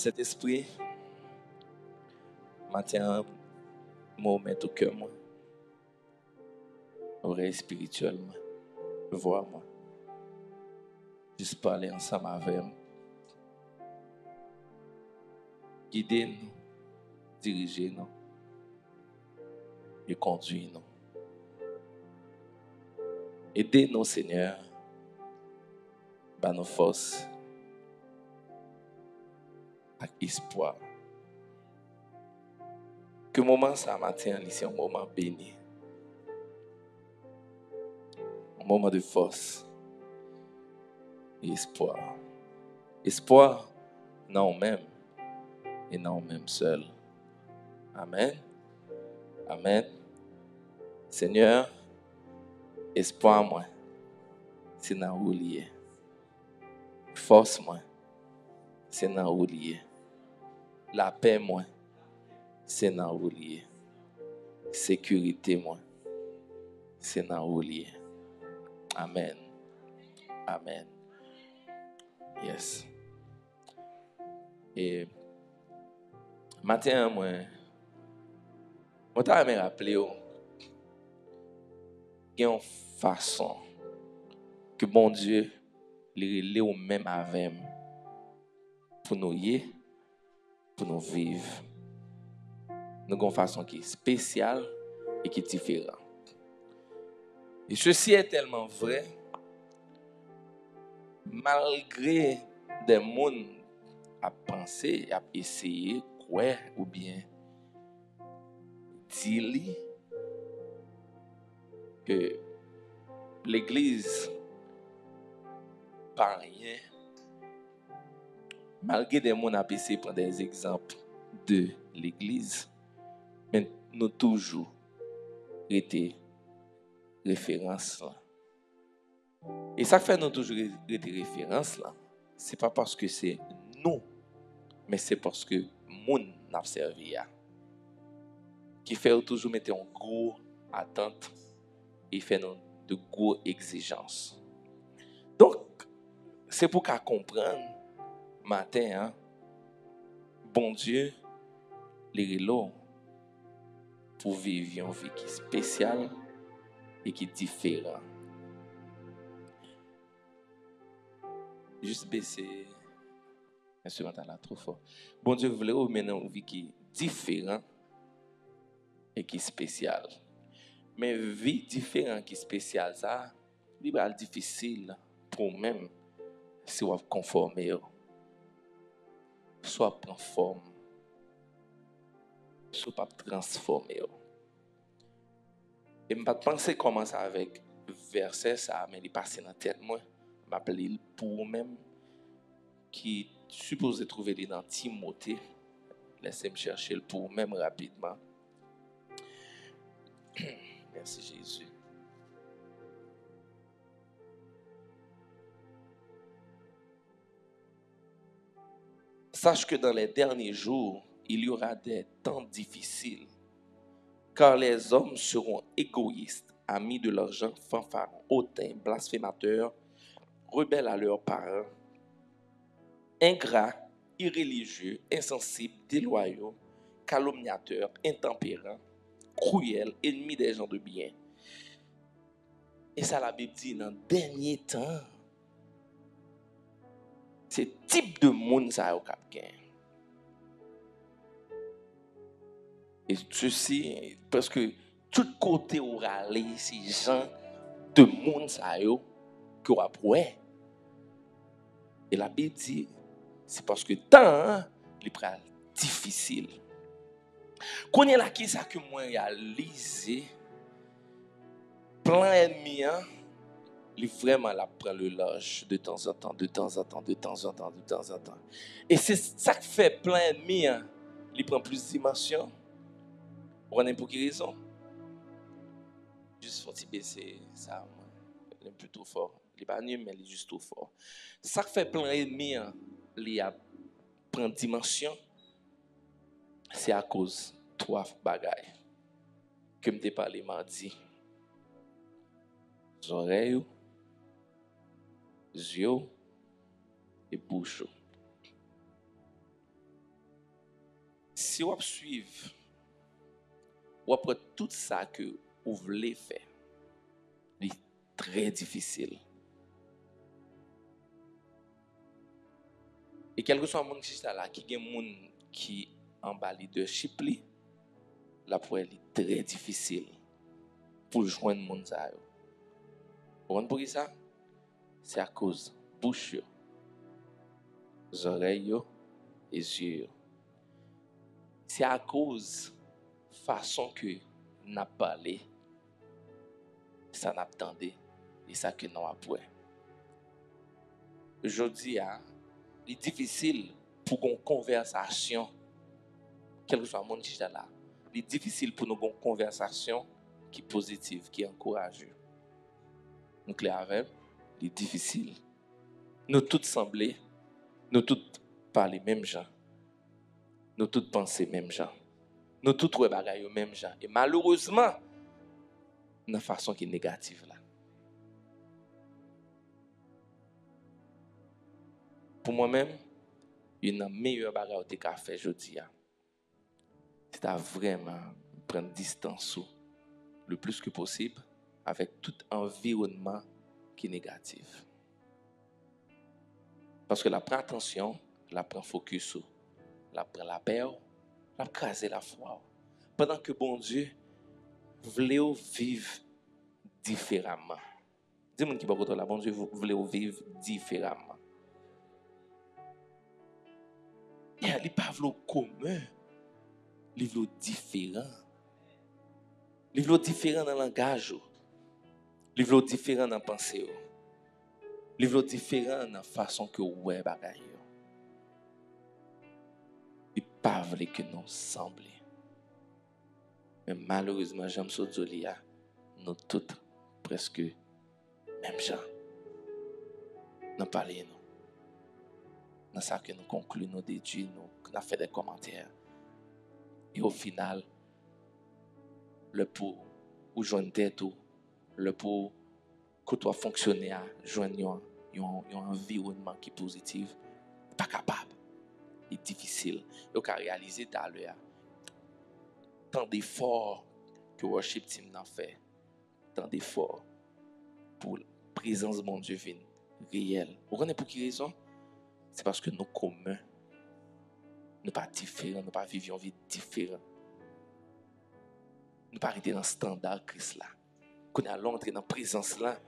Cet esprit, matin, moi, met au cœur, moi, oreille spirituelle, vois moi, juste parler ensemble avec moi, guider nous, diriger nous et conduire nous. Aidez-nous, Seigneur, par nos forces et espoir. Que le moment ça matin, c'est un moment béni. Un moment de force et espoir. Espoir, non même, et non même seul. Amen. Amen. Seigneur, espoir moi, c'est dans où lié. Force moi, c'est dans où lié. La paix moi, c'est dans où lié. Sécurité moi, c'est dans où lié. Amen. Amen. Yes. Et matin, moi t'ai me rappelé qu'il y a une façon que bon Dieu les au même avec pour nous y, pour nous vivre. Nous avons une façon qui est spéciale et qui est différente. Et ceci est tellement vrai, malgré des mondes à penser, à essayer, quoi, ou bien dire que l'Église, pas rien, malgré des mondes à essayer prendre des exemples de l'Église, mais nous toujours été référence là. Et ça fait nous toujours été référence là. C'est pas parce que c'est nous, mais c'est parce que moun n'a servi ya. Qui fait toujours mettre en gros attente et fait nous de gros exigences. Donc c'est pour qu'à comprendre matin hein, bon Dieu les relos pour vivre une vie qui est spéciale et qui est différente. Juste baisser l'instrumental là trop fort. Bon Dieu voulait vous mener une vie qui est différente et qui est spéciale. Mais vie différente qui est spéciale ça, il va être difficile pour même si vous conformer soit prendre forme soit pas transformer. Et je ne pense pas commencer avec verset ça mais il passe dans tête moi, m'appeler pour même qui supposé trouver dans Timothée. Laissez-moi chercher le pour même rapidement. Merci Jésus. Sache que dans les derniers jours, il y aura des temps difficiles, car les hommes seront égoïstes, amis de l'argent, fanfarons, hautains, blasphémateurs, rebelles à leurs parents, ingrats, irréligieux, insensibles, déloyaux, calomniateurs, intempérants, cruels, ennemis des gens de bien. Et ça, la Bible dit, dans le dernier temps, c'est type de monde ça a quelqu'un. Et ceci, parce que tout côté aura aller ces gens de monde ça yo que va pouet. Et la Bible dit, c'est parce que temps il est difficile. Connais la qui ça que moi réalisé plein ennemi il vraiment la prend le large de temps en temps, de temps en temps, de temps en temps, de temps en temps. Et c'est ça qui fait plein ennemi il prend plus de dimension. Vous connaissez pour quelle raison? Juste faut baisser ça, il est plutôt fort. Il n'est pas nul, mais il est juste trop fort. Ça qui fait plein ennemi il a prend dimension. C'est à cause de trois bagailles que je t'ai parlé mardi. Les oreilles, les yeux et bouche. si vous suivez, ou après tout ça que vous voulez faire, c'est très difficile. Et quel que soit le monde qui est là, qui est monde qui en bas leadership, la pour elle est très difficile pour joindre le monde. Vous comprenez pour ça? C'est à cause bouche, oreilles et yeux. C'est à cause façon que n'a parlé, ça n'attendait et ça que non après. Aujourd'hui, il est difficile pour une conversation, quel que soit le monde qui est là, il est difficile pour nous avoir une conversation qui est positive, qui est encourageuse. Nous clair avec, il est difficile. Nous tous sembler, nous tous parler même gens, nous tous penser même gens, nous tous trouver bagaille même gens. Et malheureusement, de façon qui est négative là. Pour moi-même, une meilleure bagarre que tu as fait aujourd'hui, c'est à vraiment prendre distance le plus que possible avec tout environnement qui est négatif. Parce que la prend attention, la prend focus, la prend la paix, la craser la foi. Pendant que bon Dieu voulait vivre différemment. Dis-moi qui va côté là, bon Dieu voulait vivre différemment. Il n'y a pas de commun, il veut différent. Il veut différent dans le langage, il veut différent dans la pensée, il veut différent dans la façon que vous voyez bagaille. Il ne pas vrai que nous semblons. Mais malheureusement, j'aime ce Dieu, nous tous presque même gens. Nous parlons, nous ça que nous concluons, nous déduisons, nous faisons des commentaires. Et au final, le pour ou joindre tête ou le pour que toi fonctionner à joindre un environnement qui est positif, pas capable. C'est difficile. Et on réaliser à l'heure tant d'efforts que worship team n'a fait, tant d'efforts pour la présence de mon Dieu réelle. Vous connaissez pour quelle raison? C'est parce que nous communs, nous pas différents, nous pas vivons une vie différente. Nous pas arrêter dans le standard Christ là. Qu'on a l'entrée dans la présence là,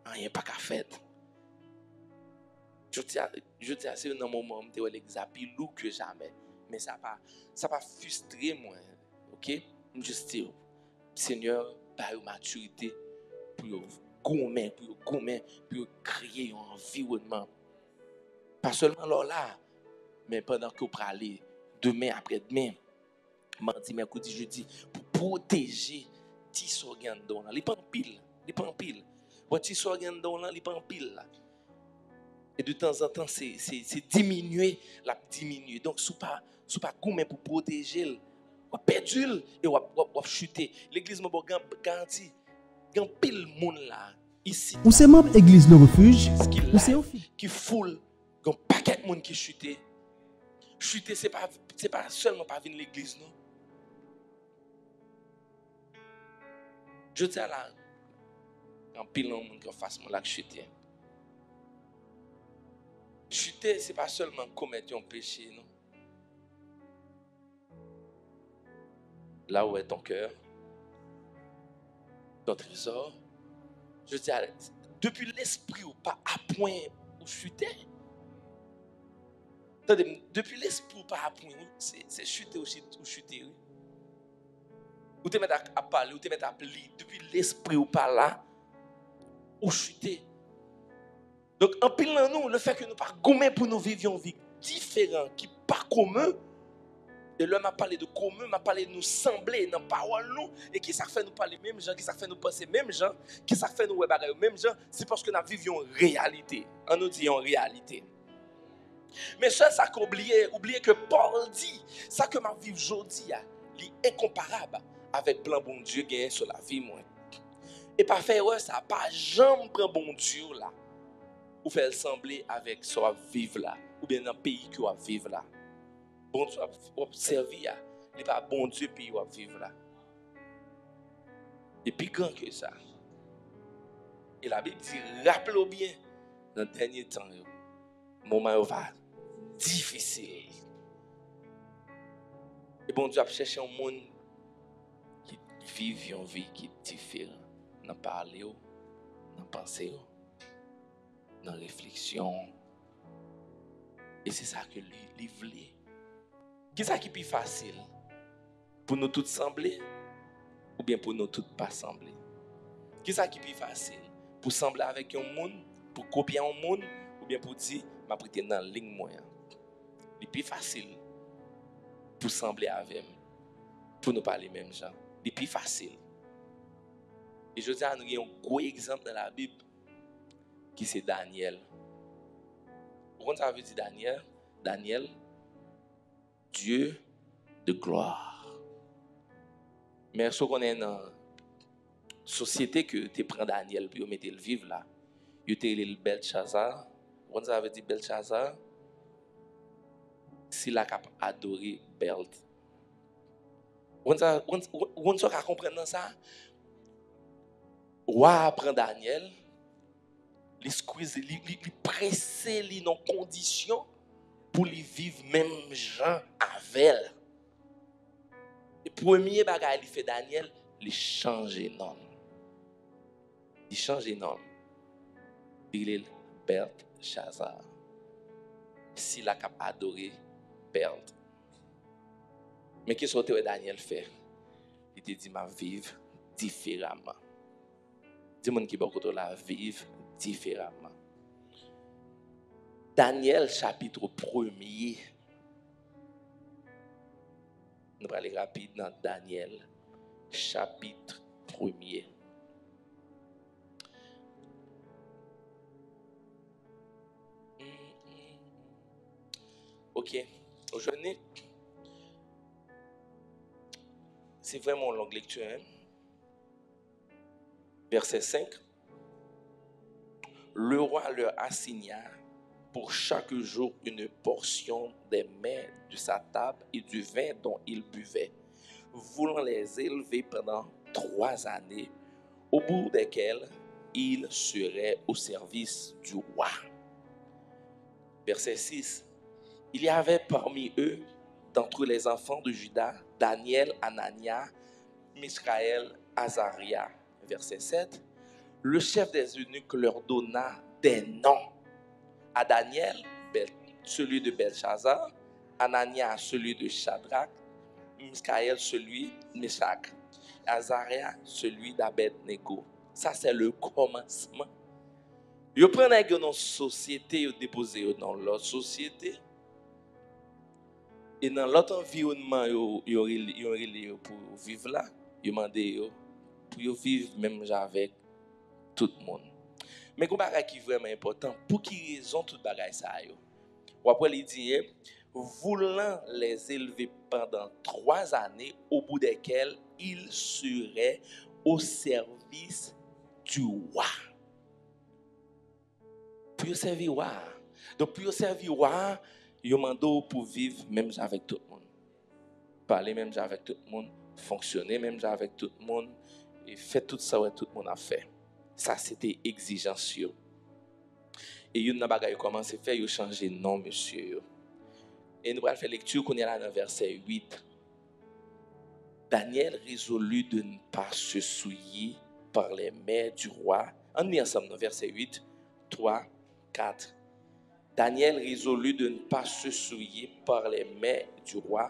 rien pas qu'à faire. Je dis à c'est un moment où je l'examen plus lourd que jamais, mais ça pas frustrer moi. OK? Je juste dire Seigneur, par une maturité pour créer un environnement. Pas seulement là, mais pendant que vous parlez demain après-demain, mardi, mercredi, jeudi, pour protéger tes organes là, il pas en pile. Votre tes organes là, il pas en pile. Et de temps en temps, c'est diminuer, la diminuer. Donc, si pas gourmet pour protéger, on perdu et on chuter. L'église m'a garanti, il y a un pile monde là ici. Ou c'est membre église le refuge, ou c'est qui foule, il y a un paquet de monde qui chuter. Chuter c'est pas seulement pas venir l'église non. Je dis à la un pile de monde qui fasse mon lac chuter. Chuter, ce n'est pas seulement commettre un péché, non. Là où est ton cœur, ton trésor, je dis, depuis l'esprit ou pas à point où chuter. Attendez, depuis l'esprit ou pas à point, c'est chuter ou chuter. Ou te mettre à parler, ou te mettre à plier, depuis l'esprit ou pas là, ou chuter. Donc, en pile dans nous, le fait que nous pas gommés pour nous vivre une vie différente, qui n'est pas commun, et l'homme m'a parlé de commun, m'a parlé de nous sembler dans la parole, nous, et qui ça fait nous parler même gens, qui ça fait nous penser même gens, qui ça fait nous regarder même gens, c'est parce que nous vivons une réalité. On nous dit en réalité. Mais ça qu'on oublier que Paul dit, ça que ma vie aujourd'hui, est incomparable avec plan bon Dieu gagné sur la vie, moi. Et pas faire ça, pas jamais prendre bon Dieu là. Ou faire sembler avec ce qu'on vivre là, ou bien dans le pays que on vivre là. bon Dieu a servi, il n'est pas bon Dieu puis il va vivre là. Et plus grand que ça. Et la Bible dit, rappelez-vous bien, dans le dernier temps, le moment va difficile. Et bon Dieu a cherché un monde qui vit une vie qui est différente. Dans parler, dans penser, dans réflexion. Et c'est ça que lui voulait. Qu'est-ce qui est plus facile? Pour nous tous sembler ou bien pour nous tous pas sembler? Qu'est-ce qui est plus facile? Pour sembler avec un monde, pour copier un monde ou bien pour dire, je vais prêter dans la ligne moyenne? C'est plus facile pour sembler avec moi, pour nous parler même gens. C'est plus facile. Et je dis à nous, il y a un gros exemple dans la Bible qui c'est Daniel. Pourquoi ça veut dire Daniel? Daniel, Dieu de gloire. Mais ce qu'on est dans la société que tu prends Daniel pour mettre le vivre là, tu es le Belshazzar. Pourquoi ça veut dire Belshazzar? Si la cap adoré Belt. On ça comprendre ça. Roi prend Daniel, il squeeze, il presse li dans condition pour lui vivre même gens avec elle. Le premier bagage il fait Daniel, il change de nom. Il change de nom. Il est Belshazzar. Si la cap adoré Belt. Mais qu'est-ce que Daniel fait? Il te dit, ma vivre différemment. Dis-moi qui beaucoup la vivre différemment. Daniel chapitre 1er. Nous allons aller rapide dans Daniel chapitre 1er. Ok, aujourd'hui, c'est vraiment longue lecture. Hein? Verset 5. Le roi leur assigna pour chaque jour une portion des mets de sa table et du vin dont il buvait, voulant les élever pendant 3 années, au bout desquelles ils seraient au service du roi. Verset 6. Il y avait parmi eux, d'entre les enfants de Juda, Daniel, Anania, Misraël, Azaria. Verset 7. Le chef des eunuques leur donna des noms. À Daniel, celui de Belshazzar, Anania, celui de Shadrach, Misraël, celui de Meshach, Azaria, celui d'Abednego. Ça, c'est le commencement. Ils prennent une société, ils déposent dans l'autre société. Et dans l'autre environnement, ils pour vivre là, ils demandent pour vivre même avec tout le monde. Mais un bagage qui est vraiment important, pour qui raison tout bagage ça yo? Ou après il dit voulant les élever pendant 3 années au bout desquelles ils seraient au service du roi. Pour servir roi. Donc pour servir roi, yo mando pour vivre même avec tout le monde. Parler même avec tout le monde, fonctionner même avec tout le monde et faire tout ça que tout le monde a fait. Ça, c'était exigence. Et il y a une bagaille commence à faire, il changer de nom, monsieur. Et nous allons faire lecture qu'on est là dans verset 8. Daniel résolut de ne pas se souiller par les mets du roi. On est ensemble dans verset 8, 3, 4. Daniel résolut de ne pas se souiller par les mets du roi,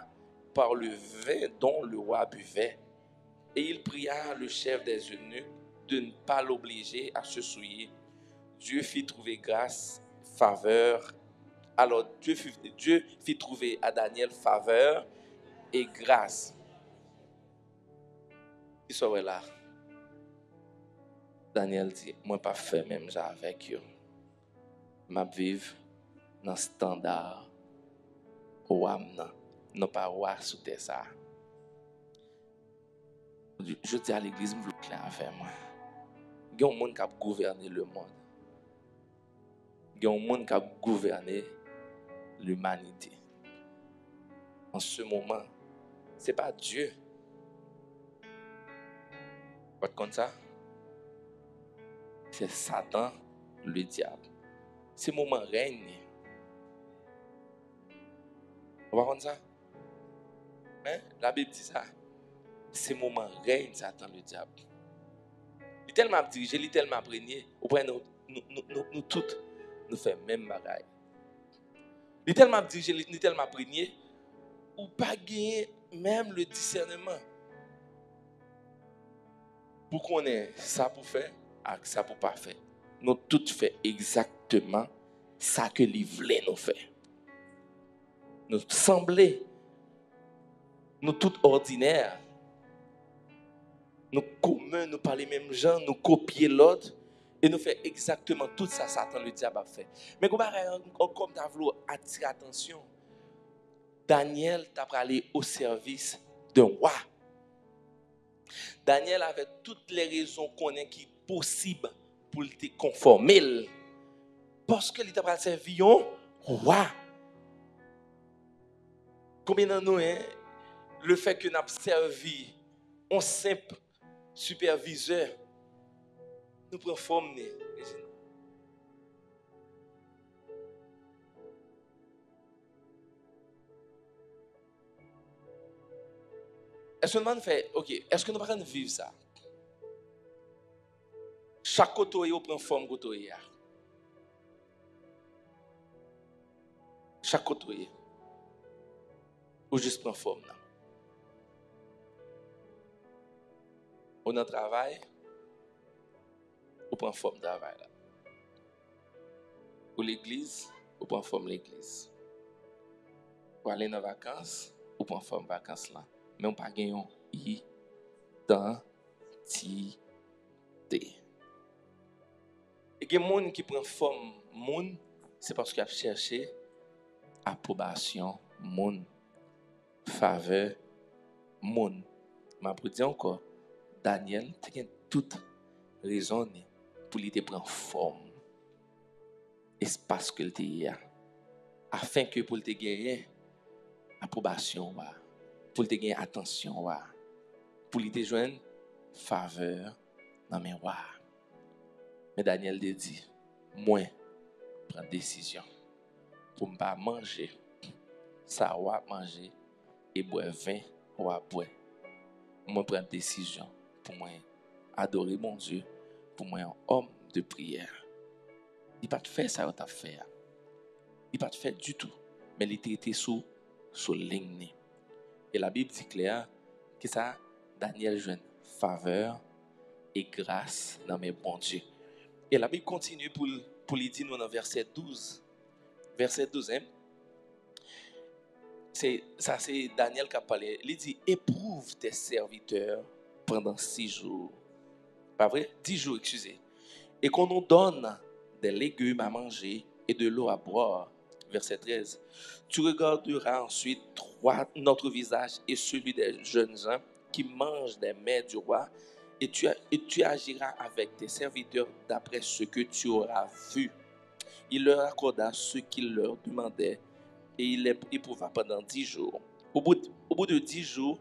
par le vin dont le roi buvait. Et il pria le chef des eunuques de ne pas l'obliger à se souiller. Dieu fit trouver grâce, faveur. Alors Dieu fit trouver à Daniel faveur et grâce. Il soit là. Daniel dit, moi pas fait même ça avec eux. Je vivre dans le standard roi, non pas roi sous terre ça. Je dis à l'église, je veux clair avec moi. Il y a un monde qui a gouverné le monde. Il y a un monde qui a gouverné l'humanité. en ce moment, ce n'est pas Dieu. Pas comme ça. C'est Satan, le diable. Ce moment règne. On va prendre ça? Hein? La Bible dit ça. Ce moment règne, Satan, le diable. Il est tellement dirigé, il est tellement imprégné. Nous toutes, nous faisons même bagaille. Il est tellement dirigé, il est tellement imprégné. Ou pas gagner même le discernement. Pour qu'on ait ça pour faire, et ça pour pas faire. Nous toutes faisons exactement ça que les voulait nous faire. Nous semblons, nous toutes ordinaires, nous communs, nous parlons les mêmes gens, nous copions l'autre et nous faisons exactement tout ça, Satan le diable a fait. Mais comme tu as voulu attirer attention, Daniel t'a parlé au service d'un roi. Daniel avait toutes les raisons qu'on est qui possible pour te conformer. Parce que il t'a parlé servi un roi. Combien d'entre nous, hein, le fait que nous avons servi un simple superviseur, nous prenons forme. Est-ce que nous fait, ok, est-ce que nous ne pouvons pas vivre ça? Chaque côté prend forme côté. Chaque côté ou juste prend forme. On a travail, on prend forme travail là. Pour l'église, on prend forme l'église. Pour aller en vacances, on prend forme vacances là. Mais on pas gagner identité. Et les gens qui prennent forme monde, c'est parce qu'ils ont cherché approbation monde, faveur monde. Mais pour dire encore, Daniel a toute raison pour lui prendre forme, espace que il a, afin que pour te gagner approbation, pour te gagner attention, pour lui te joindre faveur dans mes rois. Mais Daniel te dit, moi, prends décision pour ne pas manger, ça va manger et boire vin, va boire. Moi, prends décision pour moi adorer mon Dieu, pour moi un homme de prière. Il n'a pas fait ça, il a fait. Il n'a pas fait du tout, mais il était sous ligne. Et la Bible dit clair que ça, Daniel joue faveur et grâce dans mes bons dieux. Et la Bible continue pour lui dire dans verset 12. Verset 12, hein? C'est Daniel qui a parlé. Il dit, éprouve tes serviteurs pendant 6 jours. Pas vrai? 10 jours, excusez. Et qu'on nous donne des légumes à manger et de l'eau à boire. Verset 13. Tu regarderas ensuite notre visage et celui des jeunes gens qui mangent des mets du roi. Et tu agiras avec tes serviteurs d'après ce que tu auras vu. Il leur accorda ce qu'il leur demandait et il les éprouva pendant 10 jours. Au bout de 10 jours,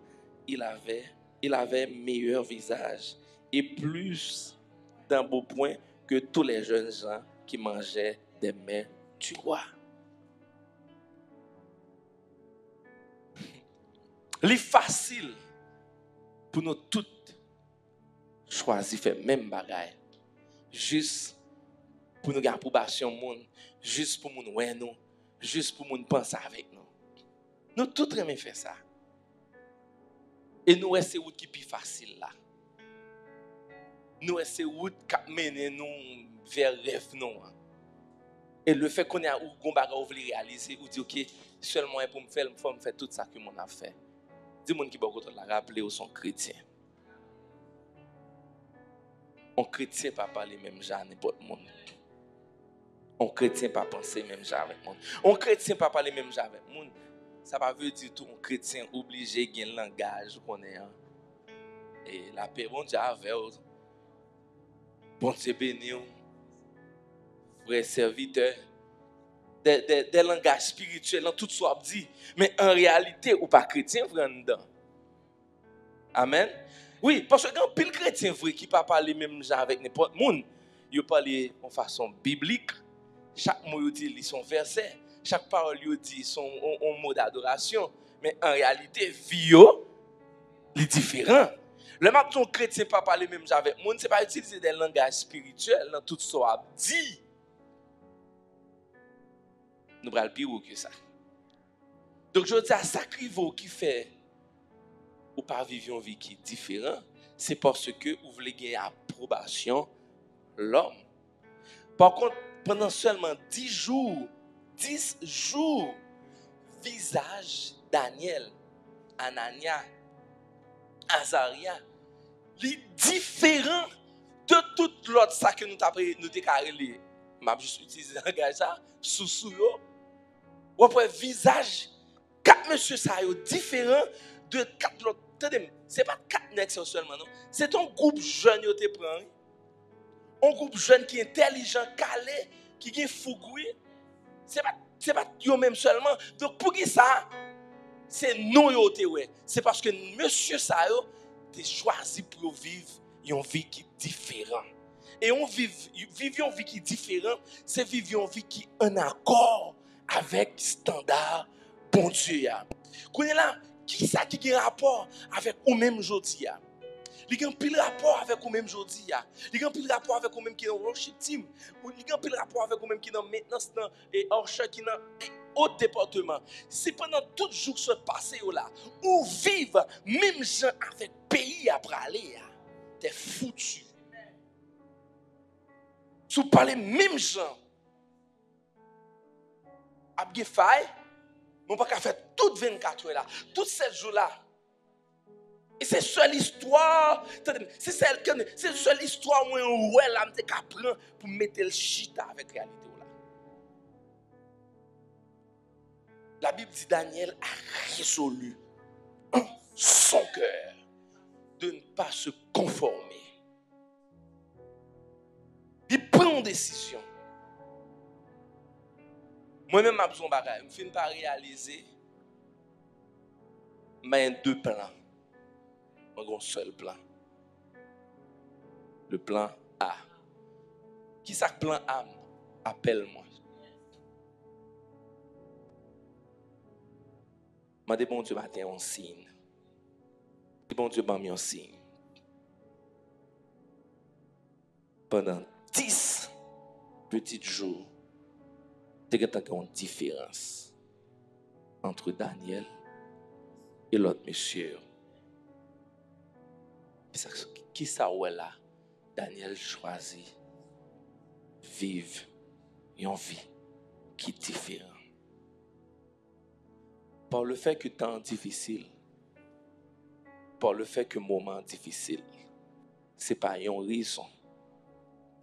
il avait meilleur visage et plus d'un beau point que tous les jeunes gens qui mangeaient des mets du roi. C'est facile pour nous toutes choisir faire même bagaille. Juste pour nous garder approbation monde, juste pour nous ouais nous, juste pour nous penser avec nous. Nous tous aimons faire ça. Et nous c'est route qui est plus facile là. Nous c'est route qui mène nous vers rêve nous. Et le fait qu'on a ou bagarre ou réaliser ou dire OK, seulement pour me faire tout ça que mon a fait. Dis monde qui beaucoup la rappeler ou sont chrétiens. Un chrétien pas parler même genre n'importe monde. Un chrétien pas penser même genre avec monde. Un chrétien pas parler même genre avec monde. Ça pas veut dire tout un chrétien obligé gain langage qu'on est. Et la paix bon Dieu avec bon Dieu béni frère serviteur des langages spirituels dans tout ce qu'on dit, mais en réalité, ou pas chrétien, vrai dedans. Amen. Oui, parce que quand pile chrétien vrai qui pas parler même genre avec n'importe monde, il parle en façon biblique. Chaque mot il dit son verset, chaque parole il dit son mot d'adoration, mais en réalité vie est différent. Le matin chrétien pas parler même genre avec monde, c'est pas utiliser des langages spirituels dans tout ce qu'on dit. Nous allons pire que ça. Donc je dis à sacrivo qui fait ou pas vivre une vie qui est différente, c'est parce que vous voulez gagner approbation l'homme. Par contre, pendant seulement 10 jours, visage Daniel, Anania, Azaria, est différent de tout l'autre ça que nous déclaré. M'a juste utilisé un langage ça, sous yo. Ou après visage quatre monsieur ça yo différent de quatre autres. Attendez, c'est pas quatre nègres seulement non, c'est un groupe jeune yo te prend. Un groupe jeune qui est intelligent, calé, qui est fougoui. C'est pas yo même seulement. Donc pour qui ça c'est nous yo te ouais. C'est parce que monsieur ça yo t'es choisi pour vivre une vie qui est différente. Et on vivre une vie qui est différente, c'est vivre une vie qui est en accord avec standard bon Dieu. Connais là, qui ça qui a rapport avec ou même aujourd'hui? Il y a un pile rapport avec ou même aujourd'hui. Il y a un pile rapport avec ou même qui est dans worship team. Il y a un pile rapport avec ou même qui est dans maintenance et hors-champ qui est dans au département. C'est pendant tout jour se passer là ou vivre même gens avec pays à praler. T'es foutu. Si vous parlez même gens à bien faille, on pas faire toutes 24 heures là, toutes 7 jours là. Et c'est seule histoire, c'est seule histoire où on là me prend pour mettre le chita avec la réalité là. La Bible dit Daniel a résolu en son cœur de ne pas se conformer. Il prend une décision. Moi-même, je besoin de bagage. Je ne finis pas réaliser. Mais il y a deux plans. Il y a un seul plan. Le plan A. Qui est le plan A? Appelle-moi. Je dis bon Dieu, matin, un signe. Je dis bon Dieu, m'a mis un signe. Pendant 10 petits jours, il y a une différence entre Daniel et l'autre monsieur. Qui ça ou là? Daniel choisit vivre une vie qui est différente. Par le fait que temps difficile, par le fait que moment difficile, ce n'est pas une raison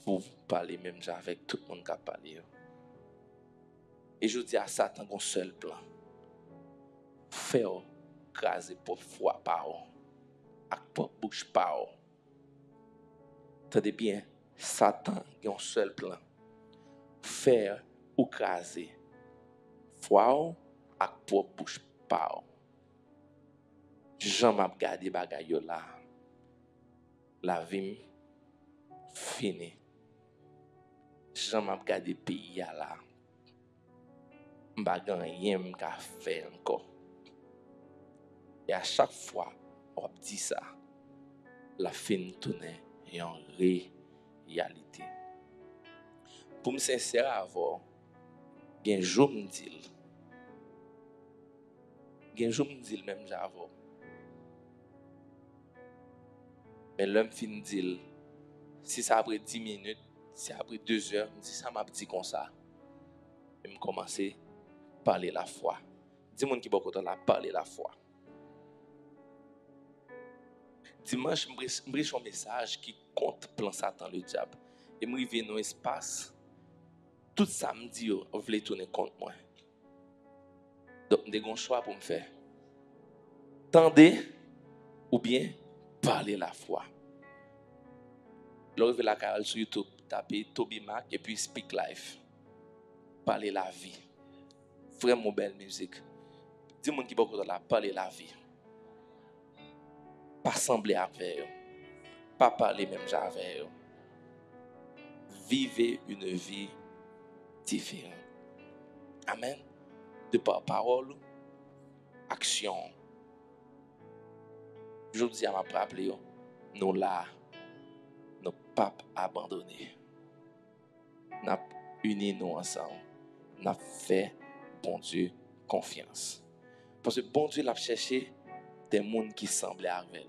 pour parler même avec tout le monde qui a parlé. Et je dis à Satan un seul plan. Faire craser pour foi par eux. Avec pour bouche par eux. Tenez bien, Satan a un seul plan. Faire ou craser foi avec pour bouche par eux. Jean m'a regardé bagay yo là. La vie finie. Jean m'a regardé pays là. M'pa rien m'ka faire encore. Et à chaque fois on dit ça, la fin tourne en réalité. Pour me sincère avoir, bien jour me dit. Bien jour me dit même j'avais. Mais l'homme fin dit, si ça après 10 minutes, si après 2 heures, si ça m'a dit comme ça, je me commencer à parler la foi. Dis-moi qui est beaucoup de parler la foi. Dimanche, je me un message qui compte plan Satan le diable. Et je me réveille dans l'espace. Tout samedi, je voulais tourner contre moi. Donc, je vais un choix pour me faire. Tendez ou bien parler la foi. Lorsque la carrière sur YouTube, tapez Toby Mac et puis Speak Life. Parler la vie. Vraiment belle musique. Dis-moi qui beaucoup de la parler la vie. Pas sembler avec eux. Pas parler même avec eux. Vivez une vie différente. Amen. De par parole, action. Je dis à ma rappelé, nous là, nous pas abandonner. Nous avons unis nous ensemble. Nous avons fait bon Dieu confiance. Parce que bon Dieu l'a cherché des gens qui semblaient avec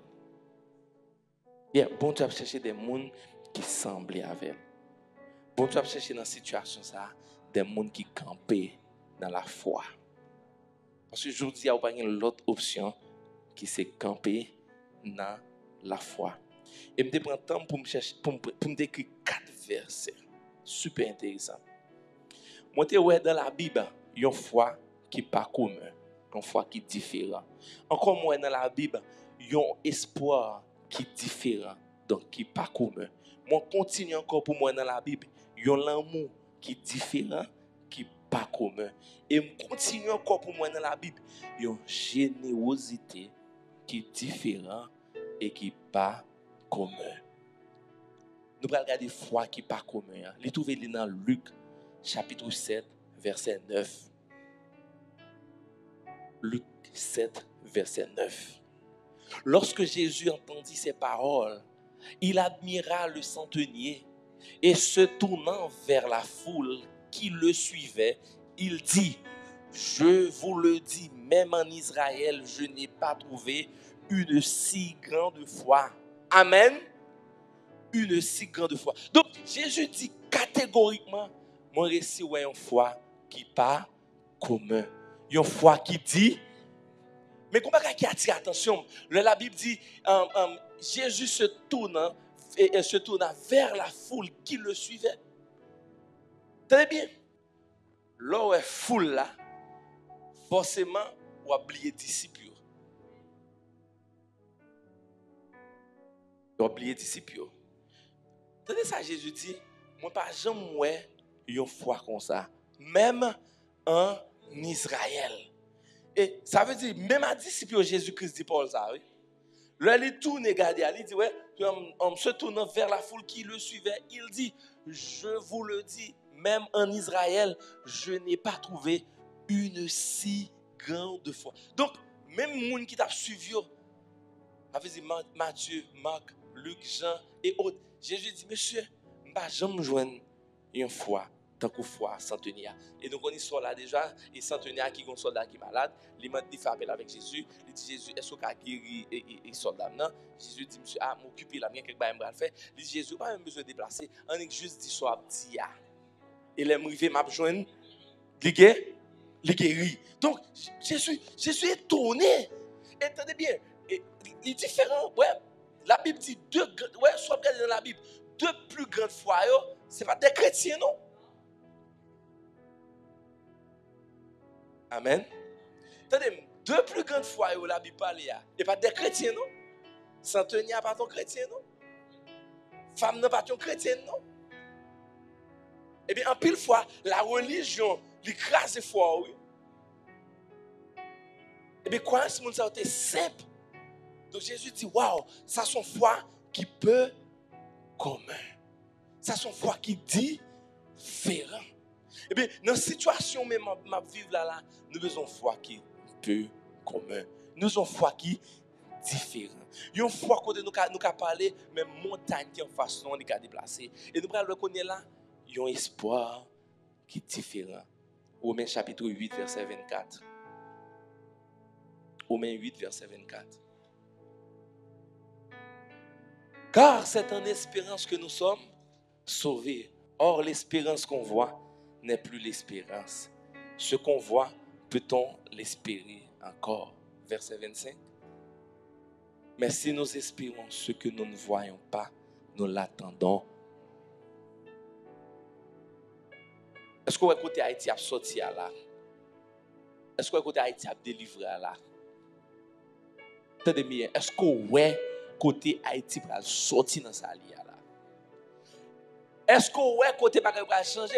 elle. Bon Dieu a cherché des gens qui semblaient avec elle. Bon Dieu a cherché dans la situation ça des gens qui campaient dans la foi. Parce que aujourd'hui, il y a pas une autre option qui c'est camper dans la foi. Et je prends le temps pour me chercher, pour me décrire 4 versets. Super intéressant. Moi, je vois dans la Bible, il y a une foi qui n'est pas commune, une foi qui est différente. Encore moins dans la Bible, il y a un espoir qui est différent, donc qui n'est pas commun. Moi, continue encore pour moi dans la Bible, il y a l'amour qui est différent, qui n'est pas commun. Et je continue encore pour moi dans la Bible, il y a une générosité qui est différente et qui n'est pas commun. Nous allons regarder foi qui n'est pas commun. Vous trouvez dans Luc, chapitre 7, verset 9. Luc 7, verset 9. Lorsque Jésus entendit ces paroles, il admira le centenier et se tournant vers la foule qui le suivait, il dit: je vous le dis, même en Israël, je n'ai pas trouvé une si grande foi. Amen. Une si grande foi. Donc, Jésus dit catégoriquement, mon récit est une foi qui n'est pas commun. Une foi qui dit, mais comment qui attire attention? La Bible dit, Jésus se tourna vers la foule qui le suivait. Très bien. Là où est foule là, forcément, on a oublié disciples. On a oublié disciples. Tenez ça, Jésus dit, moi pas jamais une foi comme ça, même en Israël. Et ça veut dire, même à disciples Jésus-Christ dit Paul ça, oui. Là, il tourne et regarde, il dit, ouais, en se tournant vers la foule qui le suivait, il dit, je vous le dis, même en Israël, je n'ai pas trouvé une si grande foi. Donc, même les gens qui t'a suivi, Matthieu, Marc, Luc, Jean et autres, Jésus dit, monsieur, je ne vais jamais joindre une foi, tant que foi centenier. Et nous connaissons là déjà, et centenier qui est un soldat qui est malade, il m'a dit, fait appel avec Jésus, il dit, Jésus, est-ce que tu as guéri et soldat? Non, Jésus dit, monsieur, m'occuper là, quelque chose à faire. Il dit, Jésus, pas même besoin de déplacer, on est juste dit, soit petit. Et les arrivé, m'a joindre, il guéri. Donc, Jésus est étonné. Entendez bien, il est différent, ouais. La Bible dit soit regardez dans la Bible, 2 plus grandes fois, ce n'est pas des chrétiens, non? Amen. Attendez, 2 plus grandes fois, la Bible parle, et pas des chrétiens, non? Centenier pas ton chrétien, non? Femme n'est pas ton chrétien, non? Eh bien, en pile fois, la religion, l'écrase foi, oui. Eh bien, quoi, ce monde ça a été simple. Donc Jésus dit, waouh, ça c'est une foi qui peut commun. Ça c'est une foi qui dit différent. Eh bien, dans la situation même ma vivre là, nous avons une foi qui peut commun. Nous avons une foi qui différent. Une foi que nous avons parlé, mais montagne qui en face nous nous déplacer. Et nous allons reconnaître là, il y a un espoir qui est différent. Romains chapitre 8 verset 24. Romains 8 verset 24. Car c'est en espérance que nous sommes sauvés. Or, l'espérance qu'on voit n'est plus l'espérance. Ce qu'on voit, peut-on l'espérer encore? Verset 25. Mais si nous espérons ce que nous ne voyons pas, nous l'attendons. Est-ce que vous écoutez Haïti a sorti là? Est-ce que vous écoutez Haïti a délivré là? Attendez bien, est-ce que vous côté Haïti va sortir dans sa lia là? Est-ce que ouais côté pas va changer?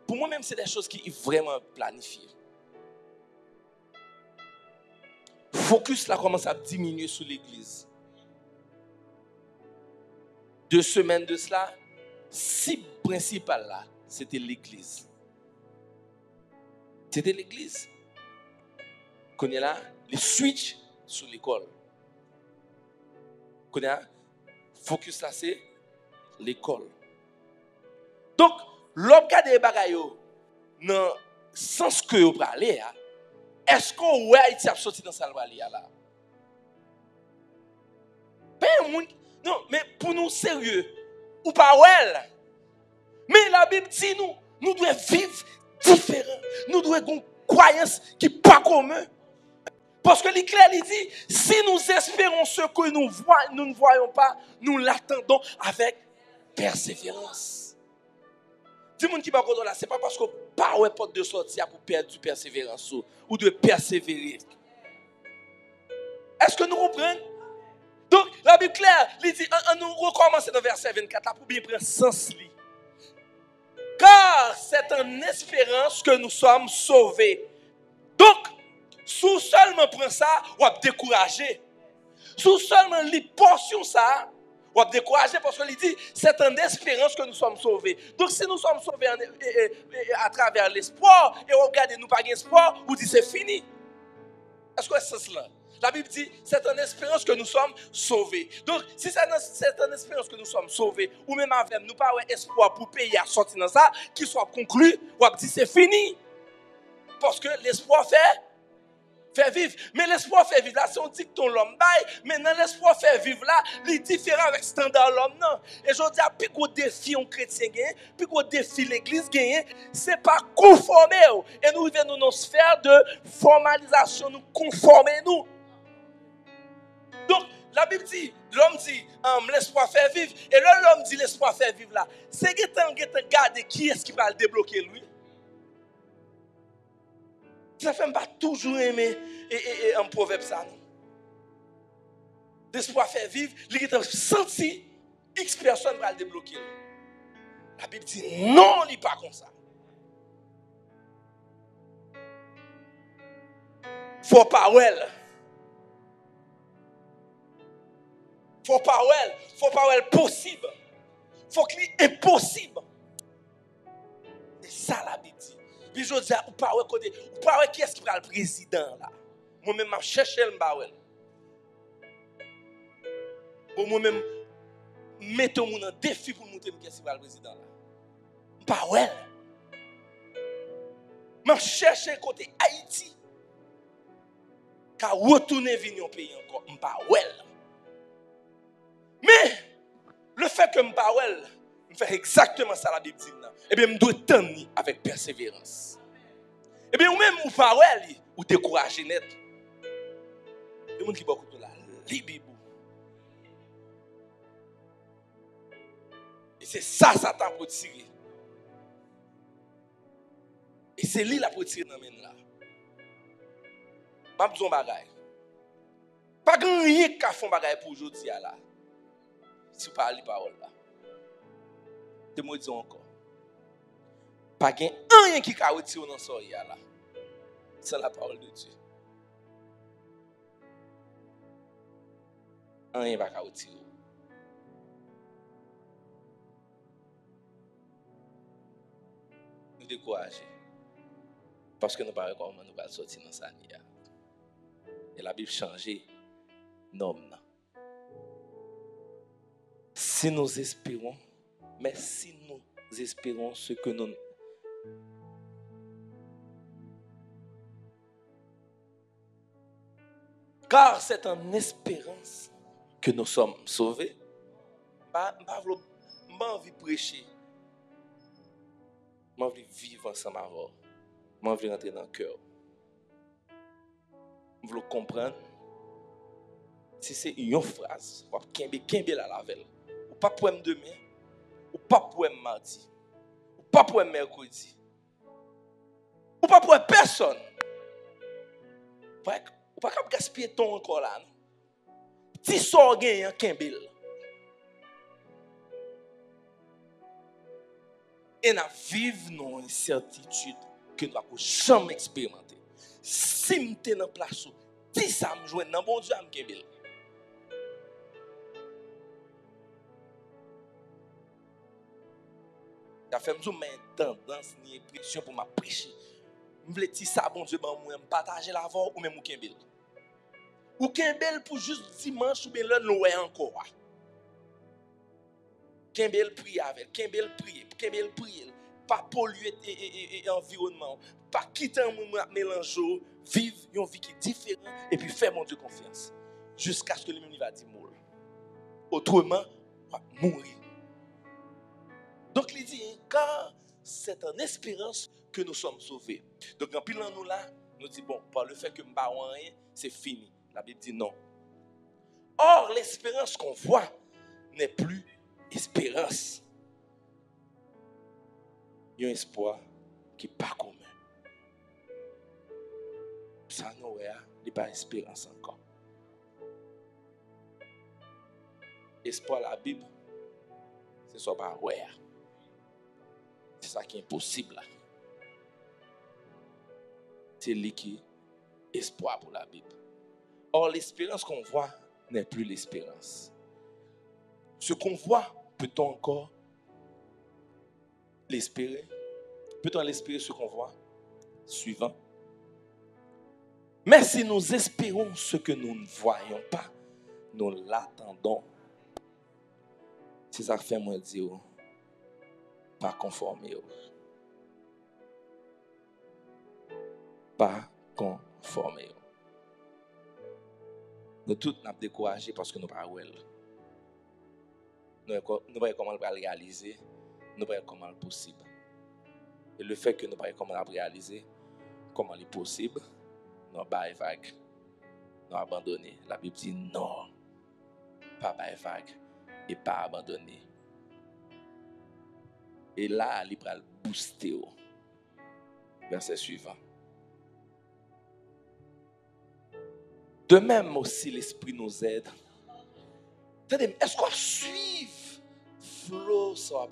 pour moi-même, c'est des choses qui sont vraiment planifiées. Focus là commence à diminuer sur l'église. 2 semaines de cela, cible principale là, c'était l'église. C'était l'église. Qu'on est là, les switch sur l'école. Qu'on est là, focus là, c'est l'école. Donc, l'homme qui a des bagailles, dans le sens que vous parlez, est-ce qu'on voit Haïti a sorti dans sa là? Non, mais pour nous sérieux, ou pas ouais. Mais la Bible dit nous devons vivre différents. Nous devons avoir une croyance qui n'est pas commune. Parce que l'éclair dit, si nous espérons ce que nous ne voyons pas, nous l'attendons avec persévérance. Dis-moi qui va là, ce n'est pas parce que pas ouais porte de sortie pour perdre du persévérance ou de persévérer. Est-ce que nous comprenons? Donc, la Bible claire, il dit, nous recommençons dans le verset 24 là, pour bien prendre sens. Car c'est en espérance que nous sommes sauvés. Donc, si seulement prend ça, on va décourager. Si seulement les portions ça, on va décourager parce qu'il dit, c'est en espérance que nous sommes sauvés. Donc, si nous sommes sauvés à travers l'espoir, et on regarde, nous pas d'espoir, on dit c'est fini. Est-ce que c'est cela? La Bible dit, c'est en espérance que nous sommes sauvés. Donc, si c'est en espérance que nous sommes sauvés, ou même avec nous pas espoir pour payer à sortir dans ça, qu'il soit conclu, on va dire c'est fini. Parce que l'espoir fait vivre. Mais l'espoir fait vivre là, c'est on dit que ton l'homme baille, mais dans l'espoir fait vivre là, il est différent avec standard l'homme non. Et je dis, plus gros défi un chrétien gagne, plus gros défi l'église gagne, c'est pas conformer. Et nous vivons dans une sphère de formalisation, nous conformer nous. Donc, la Bible dit, l'homme dit, l'espoir fait vivre. Et là, l'homme dit, l'espoir fait vivre là. C'est que garder qui est-ce qui va le débloquer lui. Ça fait pas toujours aimer et un proverbe ça. L'espoir fait vivre, il est senti, X personnes va le débloquer. La Bible dit, non, il n'est pas comme ça. Faut pas possible. Faut qu'il est impossible. C'est ça la Bible dit. Puis je dis, ou pas qui est-ce qui prend le président là? Moi-même, je cherche le Mbawel. Moi-même, mettons-moi un défi pour montrer qui est-ce qui prend le président là. Mbawel. Je cherche côté Haïti. Car retourner venir au pays encore. Mbawel. Mais, le fait que Mbawel, je fais exactement ça la Bible dit. Eh bien, je dois tenir avec persévérance. Eh bien, ou même, ou pas, ou décourager net. Le monde qui va écouter là, les bibou. Et c'est ça, Satan pour tirer. Et c'est lui là pour tirer dans le là. Pas besoin de bagaille. Pas grand rien qui a fait bagaille pour aujourd'hui là. Si vous parlez parole là. De moi disons encore. Pas rien qui a retiré dans ce là. C'est la parole de Dieu. Rien va retirer. Nous décourager. Parce que nous ne savons pas comment nous allons sortir dans ça. Et la Bible change norme. Si nous espérons, mais si nous espérons ce que nous... Car c'est en espérance que nous sommes sauvés. Je n'ai pas envie de prêcher. Je envie de vivre ensemble avec vous. Je envie de rentrer dans le cœur. Je veux comprendre. Si c'est une phrase, ou pas la lavelle. Ou pas pour demain, ou pas pour mardi, ou pas pour mercredi, ou pas pour personne. Ou pas gaspiller ton encore là. Si ça gagne Kembel. Et nous vivons une certitude que nous n'avons jamais expérimenté. Si nous sommes dans la place, si ça me joue dans bon Dieu, je me ça fait une tendance, une pression pour me prêcher. Je veux dire ça, bon Dieu, je partager la voix ou même ou Kembel. Ou Kembel pour juste dimanche ou bien là, nous encore. Kembel prie avec, Kembel prie. Pas polluer l'environnement, pas quitter un moment mélanger, vivre une vie qui est différente et puis faire mon Dieu confiance. Jusqu'à ce que le même va dire mourir. Autrement, on va mourir. Donc il dit, car c'est en espérance que nous sommes sauvés. Donc en pilant nous là, nous dit bon, par le fait que nous ne parlons rien, c'est fini. La Bible dit non. Or, l'espérance qu'on voit n'est plus espérance. Il y a un espoir qui n'est pas commun. Ça, nous, il n'y a pas espérance encore. Espoir, la Bible, ce n'est pas ouais. C'est ça qui est impossible là. C'est lui qui est espoir pour la Bible. Or, l'espérance qu'on voit n'est plus l'espérance. Ce qu'on voit, peut-on encore l'espérer? Peut-on l'espérer ce qu'on voit? Suivant. Mais si nous espérons ce que nous ne voyons pas, nous l'attendons. C'est ça que fait moi dire, pas conformer. Pas conformer. Nous tous nous découragés parce que nous ne sommes pas well. Nous ne voyons comment le réaliser, nous ne voyons comment c'est possible. Et le fait que nous ne voyons comment le réaliser, comment c'est possible, nous avons vague, nous abandonné. La Bible dit non, pas vague et pas abandonné. Et là, il va booster. Verset suivant. De même aussi, l'Esprit nous aide. Est-ce qu'on suit flot sans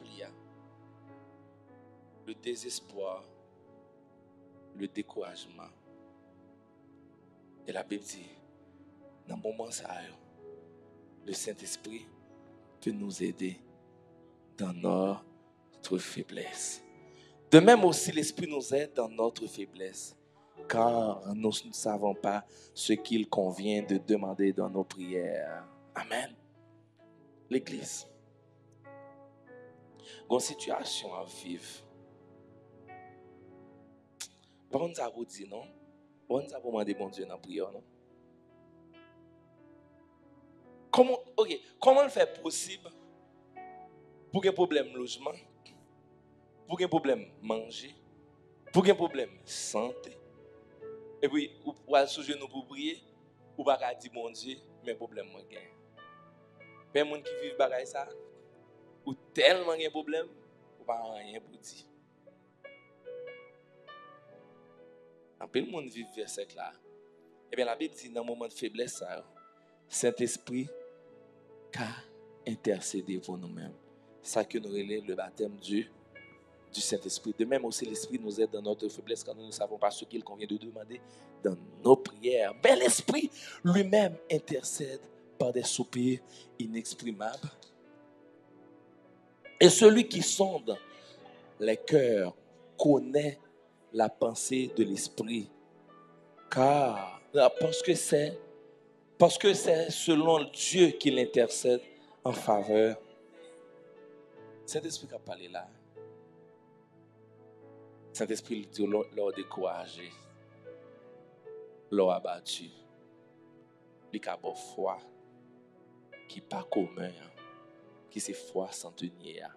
le désespoir, le découragement? Et la Bible dit, dans le moment ça, le Saint-Esprit peut nous aider dans notre faiblesse. De même aussi, l'Esprit nous aide dans notre faiblesse, car nous ne savons pas ce qu'il convient de demander dans nos prières. Amen. L'Église. Une situation à vivre. Par contre, ça vous dit non? On nous a demandé bon Dieu dans la prière, non? Comment le faire possible pour qu'il y ait un problème logement, pour qu'il y ait un problème manger, pour qu'il y ait un problème santé, et puis, ou aller sous nous pour prier, ou pas dire bon Dieu, mais problème moi gagne. Il y a des gens qui vivent bagaille ça, ou tellement de problème, ou pas rien pour dire. En peu le monde vit verset là. Et bien la Bible dit dans le moment de faiblesse, Saint-Esprit qu'a intercédé pour nous-mêmes. Ça que nous relève le baptême du Saint-Esprit. De même aussi, l'Esprit nous aide dans notre faiblesse quand nous ne savons pas ce qu'il convient de demander dans nos prières. Mais l'Esprit lui-même intercède par des soupirs inexprimables. Et celui qui sonde les cœurs connaît la pensée de l'Esprit. Parce que c'est selon Dieu qu'il intercède en faveur. Saint-Esprit qui a parlé là. Saint-Esprit dit l'or découragé, l'or abattu, il a une foi qui n'est pas commun, qui c'est foi sans tenir.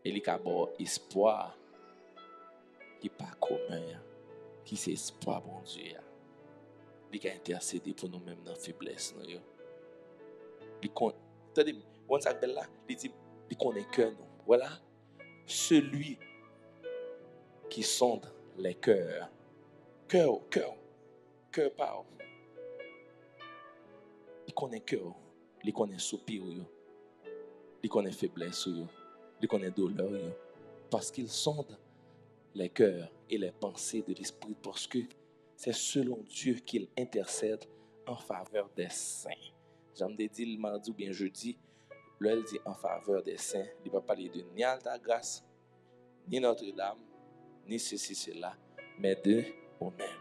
Et il a un espoir qui n'est pas commun, qui c'est espoir bon Dieu. Il a intercédé pour nous-mêmes dans la faiblesse. Attendez, on s'appelle là, il dit, il connaît que nous. Voilà, celui qui sonde les cœurs. Cœur pas. Il connaît cœur, il connaît soupir, il connaît faiblesse, il connaît douleur. parce qu'il sonde les cœurs et les pensées de l'Esprit, parce que c'est selon Dieu qu'il intercède en faveur des saints. J'en ai dit le mardi ou bien jeudi, là, elle dit en faveur des saints. Il ne va pas parler de ni Altagrace, ni Notre-Dame, ni ceci, cela, mais de nous-mêmes.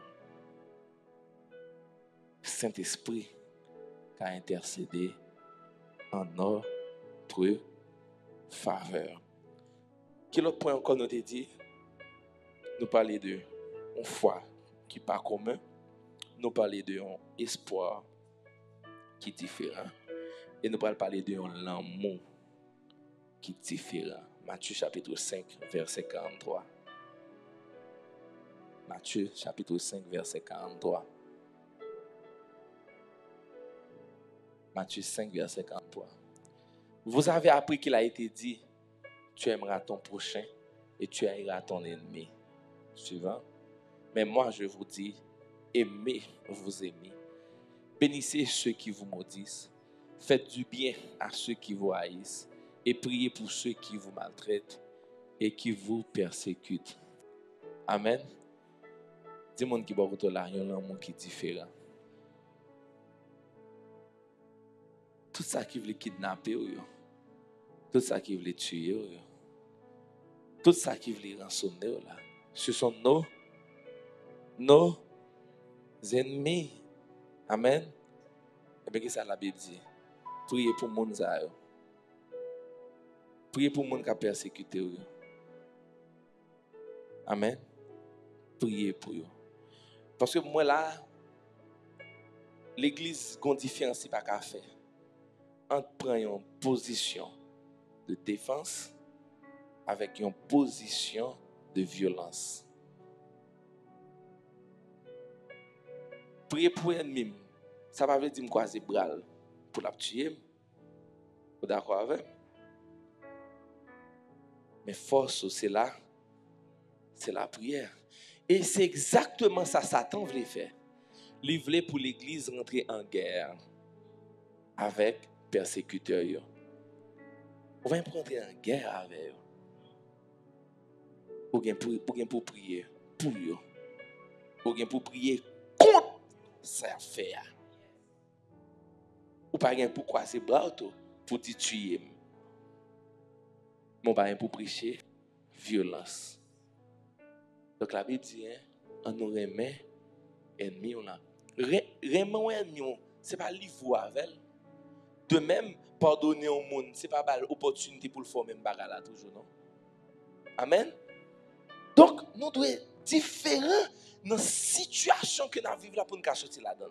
Saint-Esprit qui a intercédé en notre faveur. Quel autre point encore nous a dit? Nous parler de une foi qui n'est pas commun. Nous parler de un espoir qui est différent. Et nous parler de un amour qui est différent. Matthieu chapitre 5, verset 43. Matthieu chapitre 5, verset 43. Matthieu 5, verset 43. Vous avez appris qu'il a été dit, tu aimeras ton prochain et tu haïras ton ennemi. Suivant. Mais moi, je vous dis, aimez vos ennemis. Bénissez ceux qui vous maudissent. Faites du bien à ceux qui vous haïssent. Et priez pour ceux qui vous maltraitent et qui vous persécutent. Amen. Dis-moi qui va vous là, il y a un amour qui est différent. Tout ça qui veut kidnapper, tout ça qui veut tuer, tout ça qui veut rançonner, ce sont nos ennemis. Amen. Et bien, qu'est-ce que la Bible dit? Priez pour les gens. Priez pour les gens qui ont persécuté. Amen. Priez pour eux. Parce que moi là, l'église a une différence pas qu'à faire. On prend une position de défense avec une position de violence. Prier pour l'ennemi, ça ne veut pas dire quoi c'est bral pour la tuer. Vous d'accord avec? Mais force, c'est là, c'est la prière. Et c'est exactement ça Satan voulait faire. Il voulait pour l'église rentrer en guerre avec persécuteurs. On va rentrer en guerre avec eux. Pour prier pour eux. Pour prier contre ça faire. Ou pas pourquoi c'est bras pour te tuer. Mon pas pour prêcher violence. Donc la Bible dit, on nous remet ennemi là. Remet ennemi, c'est pas livre avec. De même, pardonner au monde, c'est pas l'opportunité pour le faire même bagarre là toujours, non? Amen. Donc, nous devons être différents dans la situation que nous vivons là pour nous sortir là-dedans.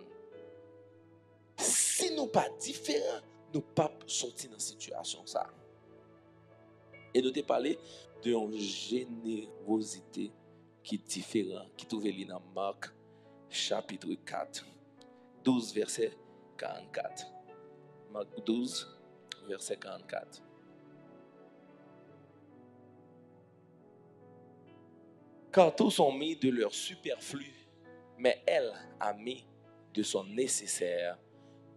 Si nous ne sommes pas différents, nous ne pouvons pas sortir dans cette situation. Et nous avons parlé d'une générosité qui est différente, qui trouve dans Marc chapitre 4, 12, verset 44. Marc 12, verset 44. Car tous ont mis de leur superflu, mais elle a mis de son nécessaire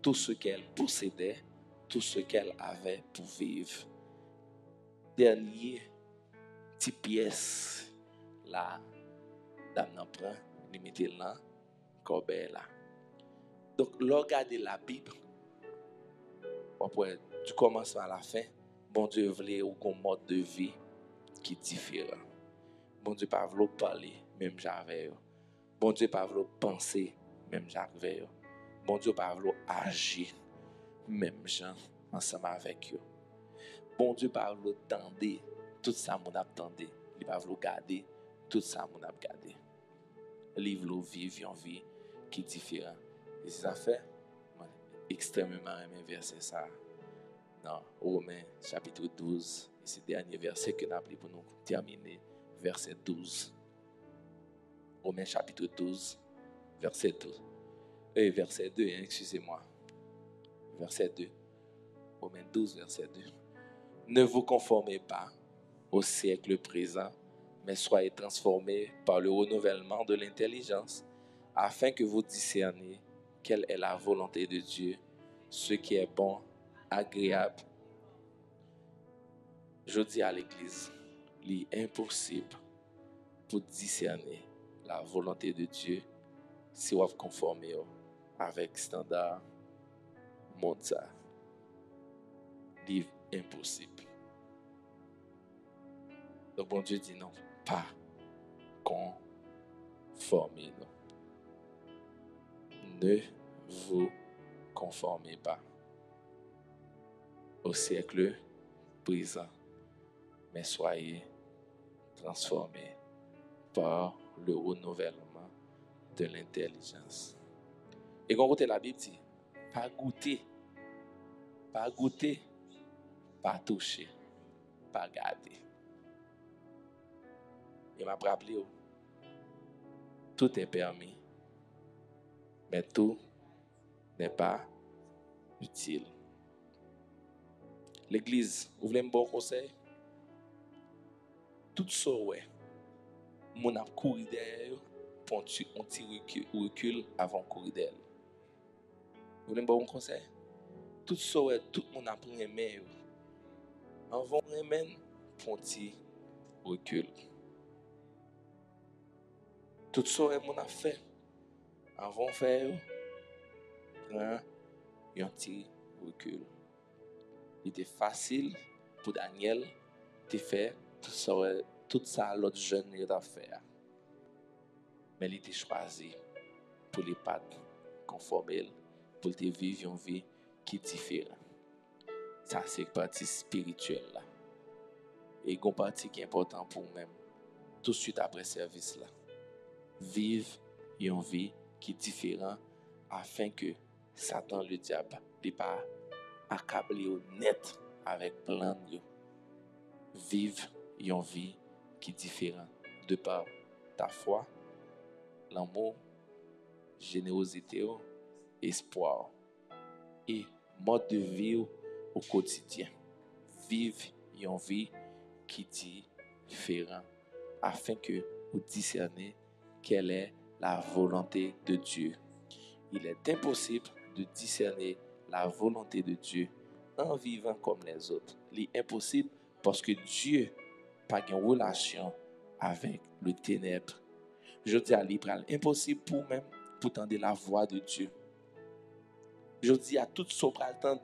tout ce qu'elle possédait, tout ce qu'elle avait pour vivre. Dernier petite pièce là, dame n'en prend, limitez là, corbeille là. Donc, regardez la Bible, du commencement à la fin, bon Dieu voulait un mode de vie qui est différent. Bon Dieu pas voulu parler, même j'avais. Bon Dieu pas voulu penser, même j'avais. Bon Dieu pas voulu agir, même gens ensemble avec eux. Bon Dieu pas voulu tendre tout ça mon attendait. Il pas voulu garder tout ça mon a gardé. Il voulu vivre une vie qui est différente. Et ça fait extrêmement aimé verset ça. Dans Romains chapitre 12, et c'est le dernier verset que nous avons pour nous terminer. Verset 12. Romains chapitre 12, verset 12. Verset 2, excusez-moi. Verset 2. Romains 12, verset 2. Ne vous conformez pas au siècle présent, mais soyez transformés par le renouvellement de l'intelligence, afin que vous discerniez quelle est la volonté de Dieu, ce qui est bon, agréable. Je dis à l'Église, Il est impossible pour discerner la volonté de Dieu si vous conformez avec standard monde ça. Il est impossible. Donc bon Dieu dit non, pas conformez-nous. Ne vous conformez pas au siècle présent, mais soyez transformés par le renouvellement de l'intelligence. Et quand on écoute la Bible dit, pas goûter, pas toucher, pas garder. Il m'a rappelé, tout est permis, mais tout n'est pas utile. L'église, vous voulez un bon conseil? Tout ça, ouais. Mon a couru derrière pour un petit recul avant de courir derrière. Vous voulez un bon conseil? Tout ça, ouais, tout le monde a pris un main. Avant de remettre pour un petit recul. Tout ça, ouais, mon a fait. Avant de faire, prendre un petit recul. Il était facile pour Daniel de faire tout ça l'autre jeune a fait. Mais il était choisi pour les pas conformer, pour te vivre une vie qui est différente. Ça, c'est une partie spirituelle. Là. Et une partie qui est importante pour nous-mêmes. Tout de suite après service. Là. Vivre une vie qui est différente afin que Satan, le diable, ne pas accabler au net avec plein de vivre une vie qui est différente de par ta foi, l'amour, générosité, espoir et mode de vie au quotidien. Vivre une vie qui est différente afin que vous discerniez quelle est la volonté de Dieu. Il est impossible de discerner la volonté de Dieu en vivant comme les autres. Il est impossible parce que Dieu n'a pas une relation avec le ténèbre. Je dis à l'Ibral, impossible pour même pour entendre la voix de Dieu. Je dis à tout ce qu'on attendre,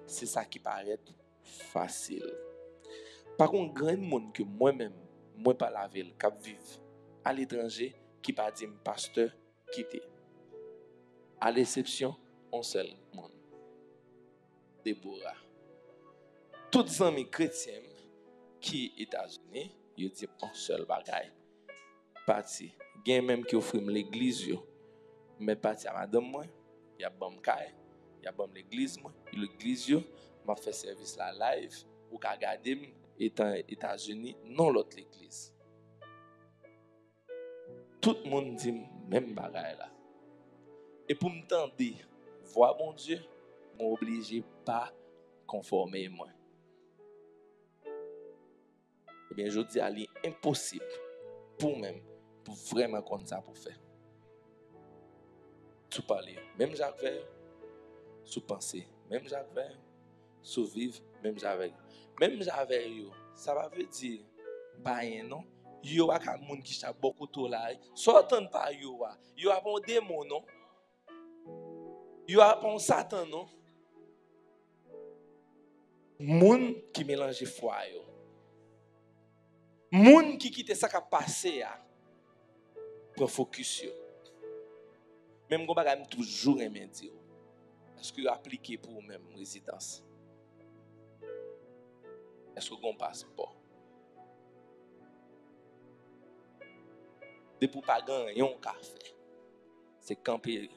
c'est ça qui paraît facile. Par contre, grand monde que moi-même, moi pas la ville, qui vivre à l'étranger, qui pas dire pasteur quitter. À l'exception, un seul monde. Déborah. Toutes les amis chrétiens qui sont aux États-Unis, ils disent un seul bagaille. Parti. Il y a même qui offrent l'église, mais parti à madame moi, il y a bon caille, il y a bon l'église moi, l'église m'a fait service la live ou qu'a regarder étant aux États-Unis, non l'autre l'église. Tout le monde dit même bagaille là. Et pour me tendre, voir mon Dieu, m'oblige pas conformer moi. Eh bien, je dis à lui impossible pour même, pour vraiment comme ça pour faire. Tout parler, même Jacques Vert, sous penser, même Jacques Vert, sous vivre, même Jacques Vert, ça va veut dire, bah non, yo a un monde qui a beaucoup de là, sortant pas yo a un démon non, yo a un Satan non, monde qui mélange foi yo. Moun qui quitte ça qu'a passé pour focus yo. Même qu'on va toujours aimer dire est-ce que appliquer pour même résidence. Est-ce que qu'on passeport. De pour pas gagner un café. C'est camper,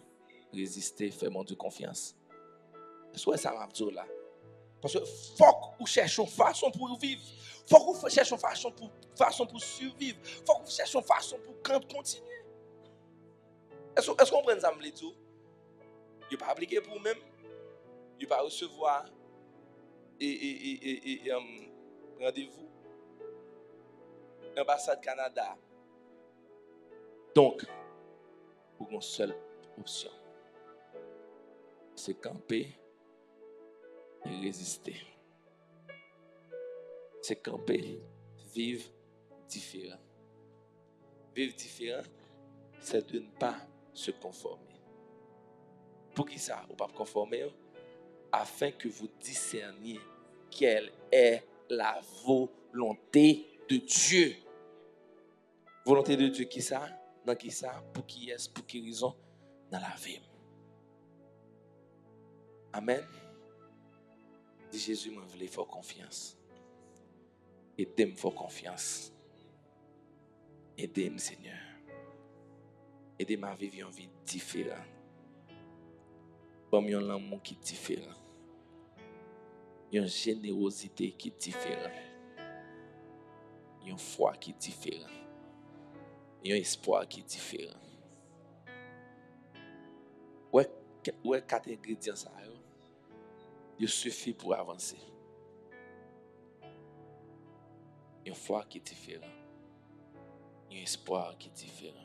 résister, faire mon Dieu confiance. Est-ce que ça m'a dit là? Parce que faut qu'on cherche une façon pour vivre. Faut qu'on cherche une façon pour survivre. Faut qu'on cherche une façon pour continuer. Est-ce qu'on prend ça me dit tout? Il pas appliquer pour même. Il pas recevoir rendez-vous ambassade Canada. Donc pour une seule option. C'est camper et résister. C'est camper, vivre différent. Vivre différent, c'est de ne pas se conformer. Pour qui ça, ou pas conformer, afin que vous discerniez quelle est la volonté de Dieu. Volonté de Dieu qui ça? Dans qui ça? Pour qui est-ce? Pour qui raison? Dans la vie. Amen. Dit Jésus, moi, je veux faire confiance. Aidez-moi faire confiance. Aidez-moi, Seigneur. Aidez-moi à vivre une vie différente. Comme un amour qui est différent. Une générosité qui est différente. Une foi qui est différente. Un espoir qui est différent. Ouais, 4 ingrédients ça, il suffit pour avancer. Une foi qui est différente. Un espoir qui est différent.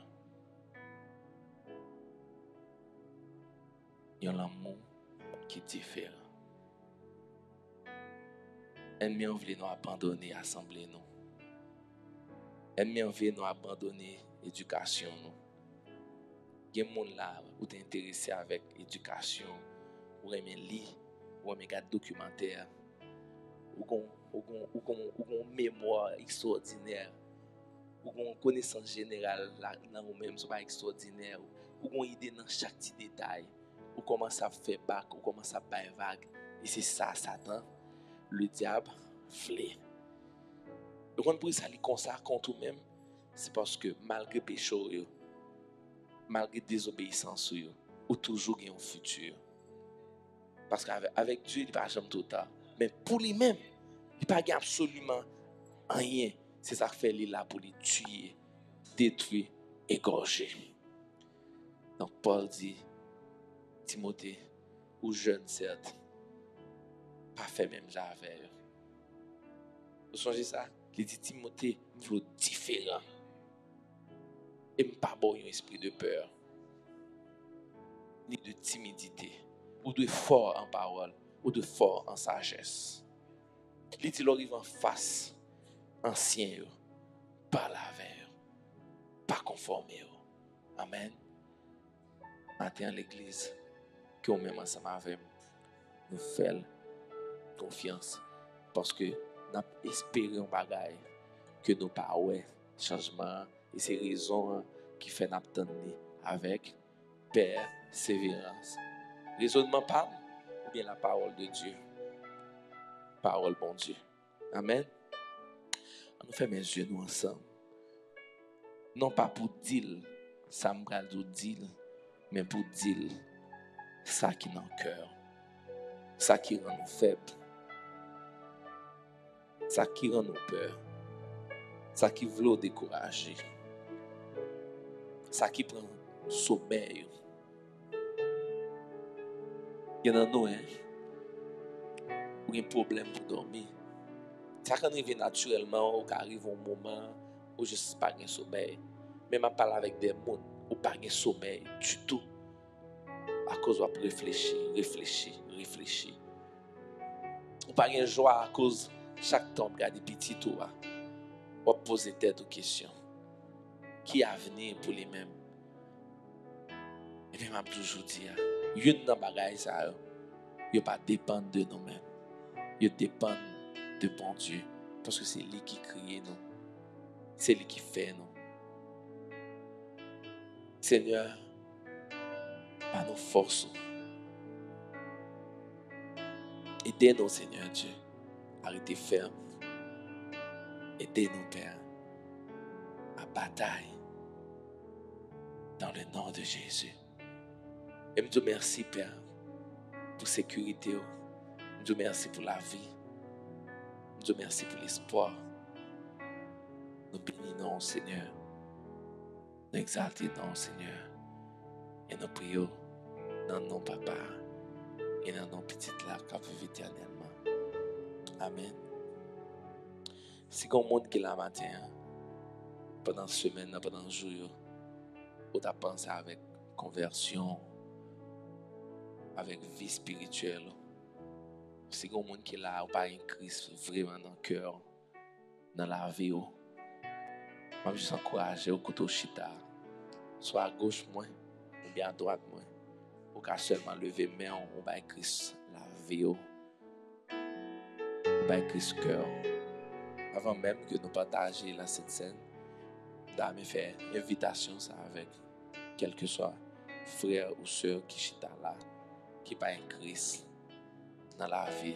Un amour qui est différent. Ennemi on veut nous abandonner l'assemblée nous. Ennemi on veut nous abandonner l'éducation nous. Il y a des gens là où tu es intéressé avec l'éducation, ou aimer lire, ou aimer regarder documentaire, ou une mémoire extraordinaire, ou une connaissance générale dans vous-même, c'est pas extraordinaire, ou une idée dans chaque petit détail, ou comment ça fait bac, ou comment ça fait vague. Et c'est ça, Satan, le diable, flé. Et quand pour ça, il consacre contre vous-même, c'est parce que malgré péché, malgré désobéissance, ou toujours il y a un futur. Parce qu'avec Dieu, il n'y a pas jamais total. Mais pour lui-même, il n'y a pas absolument rien. C'est ça qui fait lui là pour les tuer, détruire, égorger. Donc Paul dit, Timothée, ou jeune certes, pas fait même j'avais. Vous songez ça? Il dit Timothée, vous êtes différent. Et pas bon un esprit de peur, ni de timidité, ou de fort en parole, ou de fort en sagesse. Il dit l'arrive en face, ancien, pas la veille, pas conformé. Amen. Matin à l'église, que nous même ensemble avec nous faisons confiance, parce que nous espérons bagaille que nous pas ouais changement, et c'est raison qui fait nous attendre avec persévérance. Raisonnement pas ou bien la parole de Dieu. Parole bon Dieu. Amen. On nous fait mes yeux nous ensemble. Non pas pour dire ça me dire, mais pour dire ça qui est dans le cœur. Ça qui rend nous faibles. Ça qui rend nous peur. Ça qui veut nous décourager. Ça qui prend sommeil. Il y en a nous, ou un problème pour dormir. Ça quand arrive naturellement, ou arrive un moment où je ne suis pas de sommeil. Même à parler avec des gens ou pas de sommeil du tout. À cause de réfléchir. Ou pas de joie à cause chaque temps regarder petit tout. Ou poser tête aux questions. Qui a venir pour lui-même? Et puis m'a toujours dit, une dans bagaille ça, il pas dépendre de nous-mêmes. Il dépend de bon Dieu parce que c'est lui qui crée nous. C'est lui qui fait nous. Seigneur, par nos forces, aidez-nous, Seigneur Dieu, à rester ferme. Aidez-nous, Père, à bataille dans le nom de Jésus. Et je te remercie, Père, pour la sécurité. Je te remercie pour la vie. Je te remercie pour l'espoir. Nous bénissons, Seigneur. Nous exaltons, Seigneur. Et nous prions dans nos papa et dans nos petites là qui vivent éternellement. Amen. Si il y a un monde qui est là matin, pendant la semaine, pendant le jour, où tu as pensé avec conversion, avec vie spirituelle, si il y a un monde qui est là, ou pas un Christ vraiment dans le cœur, dans la vie, Je juste encourager au couteau chita, soit à gauche moi, ou bien à droite moi, pour qu'à seulement lever main, on va Christ la vie, on va Christ cœur. Avant même que nous partagions la cette scène, nous avons fait invitation ça avec quel que soit frère ou sœur qui chita là, qui pas un Christ dans la vie.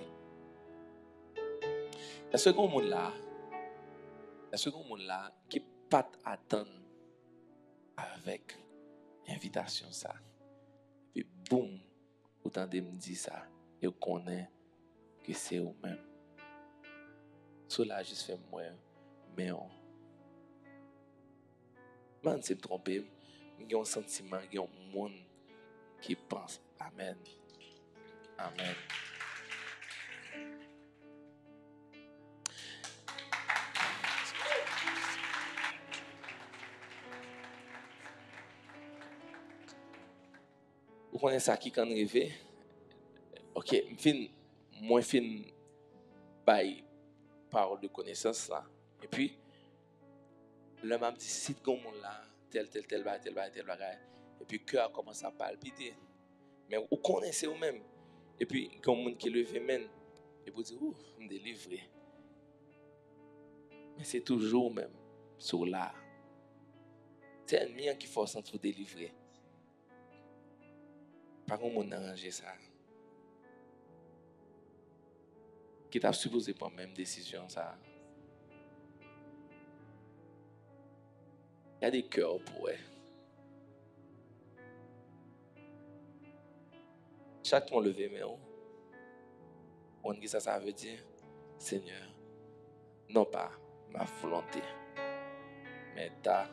Est-ce que monde là, qui pas attendre avec invitation ça, puis boum, autant de me dire ça, et on connaît que c'est vous-même. Cela juste fait moi, mais on. Man, c'est trompé. Il y a un sentiment, il y a un monde qui pense. Amen. Amen. Vous connaissez ça qui quand rêver? Ok, moi fin by parole de connaissance là. Et puis le m'a dit si gon monde là tel bagage. Et puis cœur commence à palpiter. Mais vous connaissez vous-même. Et puis gon monde qui levé même et vous dit ouh, me délivrer. Mais c'est toujours même sur là. C'est un mien qui force à vous délivrer. Par contre, on arranger ça. Qui t'a supposé prendre même décision ça. Il y a des cœurs pour eux. Chaque fois levé mais on dit ça veut dire Seigneur, non pas ma volonté, mais ta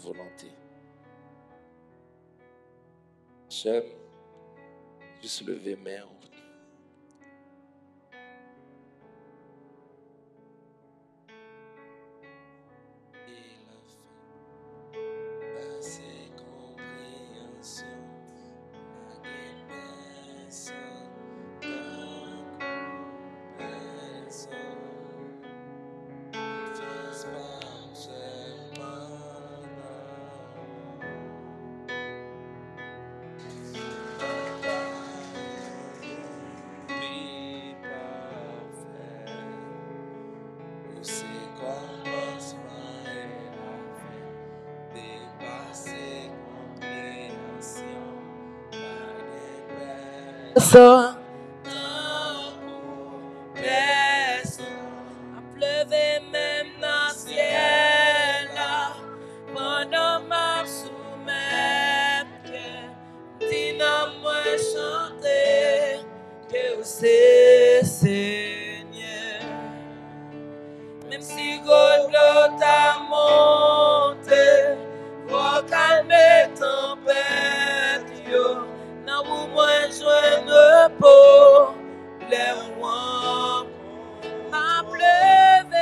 volonté. J'aime juste lever mais ça personne a pleuvé même dans le ciel là pendant ma soumettre dis non moi chanter que c'est Seigneur même si God t'a monté pour calmer tempête yo nan ou moins joindre repos les rois m'a pleuvé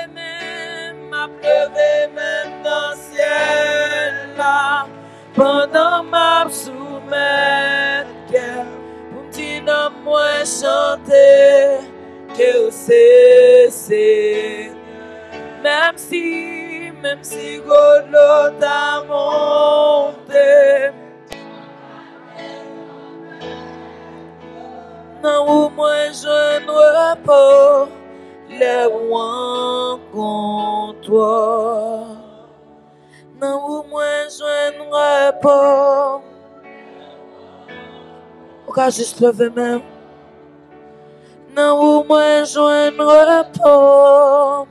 même dans le ciel là pendant ma soumettre pour me dire non moins chanter que c'est même si God t'a monté non ou moins je ne repos les rois contre toi non ou moins je ne repos ou qu'à juste lever même non ou moins je ne repos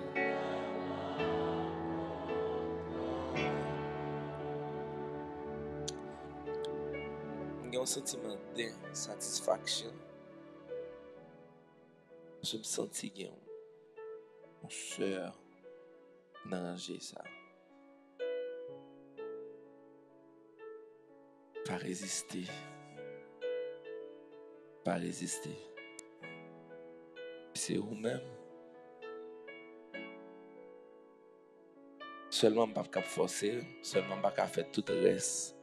il y a un sentiment d'insatisfaction. Je me sentis qu'il y a une soeur d'arranger ça. Pas résister. C'est vous-même. Seulement pas qu'à forcer, seulement pas qu'à faire tout le reste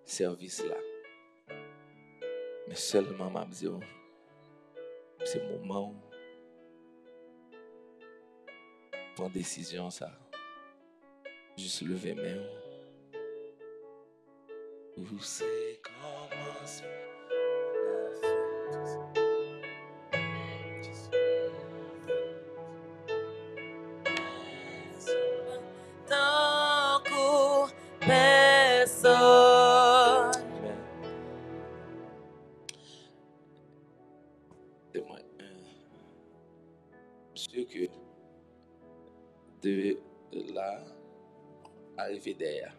service là. Mais seulement m'a dit c'est le moment prendre décision ça. Juste lever mes mains. Où c'est commence la Tant que personne. Amen. De moi, sûr que de là arriver derrière.